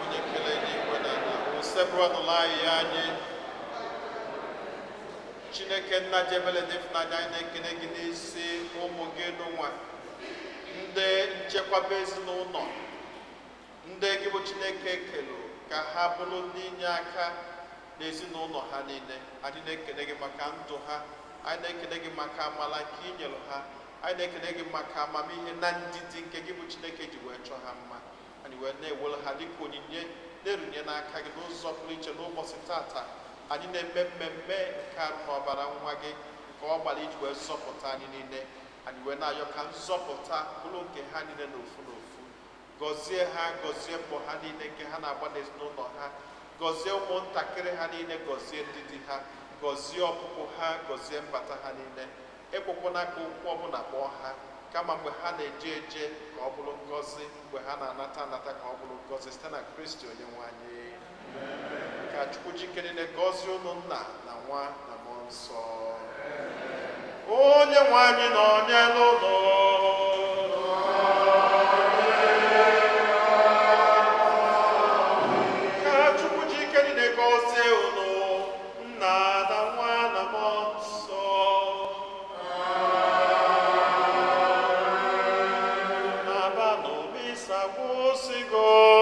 onye kele n'igwe na usekwu ọnụla anyị Chineke nna jebele dị n'anya anyị na-ekele gị n'isi ụmụ gị n'ụwa ndị nchekwaba ezinụlọ ndị gị bụ Chineke ekele ka ha bụrụ ndị inye aka n'ezinụlọ ha niile. Anyị na-ekele gị maka ndụ ha, anyị na-ekele gị maka amala nke i nyere ha, anyị na-ekele gị maka amamihe na ndidi nke gị bụ Chineke ji wee chọọ ha mma. Anyị wee na-ewere ha dịka onyinye na-erunye n'aka gị n'ụzọ pụrụ iche n'ụbọchị tata. Anyị na-eme mmemme nke arụ n'ọbara nwa gị nke ọ gbara iji wee zọpụta anyị niile. Anyị wee na-ayọ ka nzọpụta bụrụ nke ha niile n'ofu n'ofu. Gọzie ha, gọzie mbọ ha niile nke ha na-agba n'ezinụlọ ha, gọzie ụmụntakịrị ha niile, gọzie ndị di ha, gọzie ọpụpụ ha, gọzie mbata ha niile. Ekwekwana ka okwu ọbụla kpọọ ha, kama mgbe ha na-eje eje ka ọ bụrụ ngọzi, mgbe ha na-anata anata ka ọ bụrụ ngọzi site na Kristi onye nwe anyị. Ka Chukwu jikere gọzie unu Nna na Nwa na Mmụọ Nsọ. Onye nwe anyị nọnyere unu. Ka Chukwu jikere gọzie unu Nna na Nwa na Mmụọ Nsọ. Go.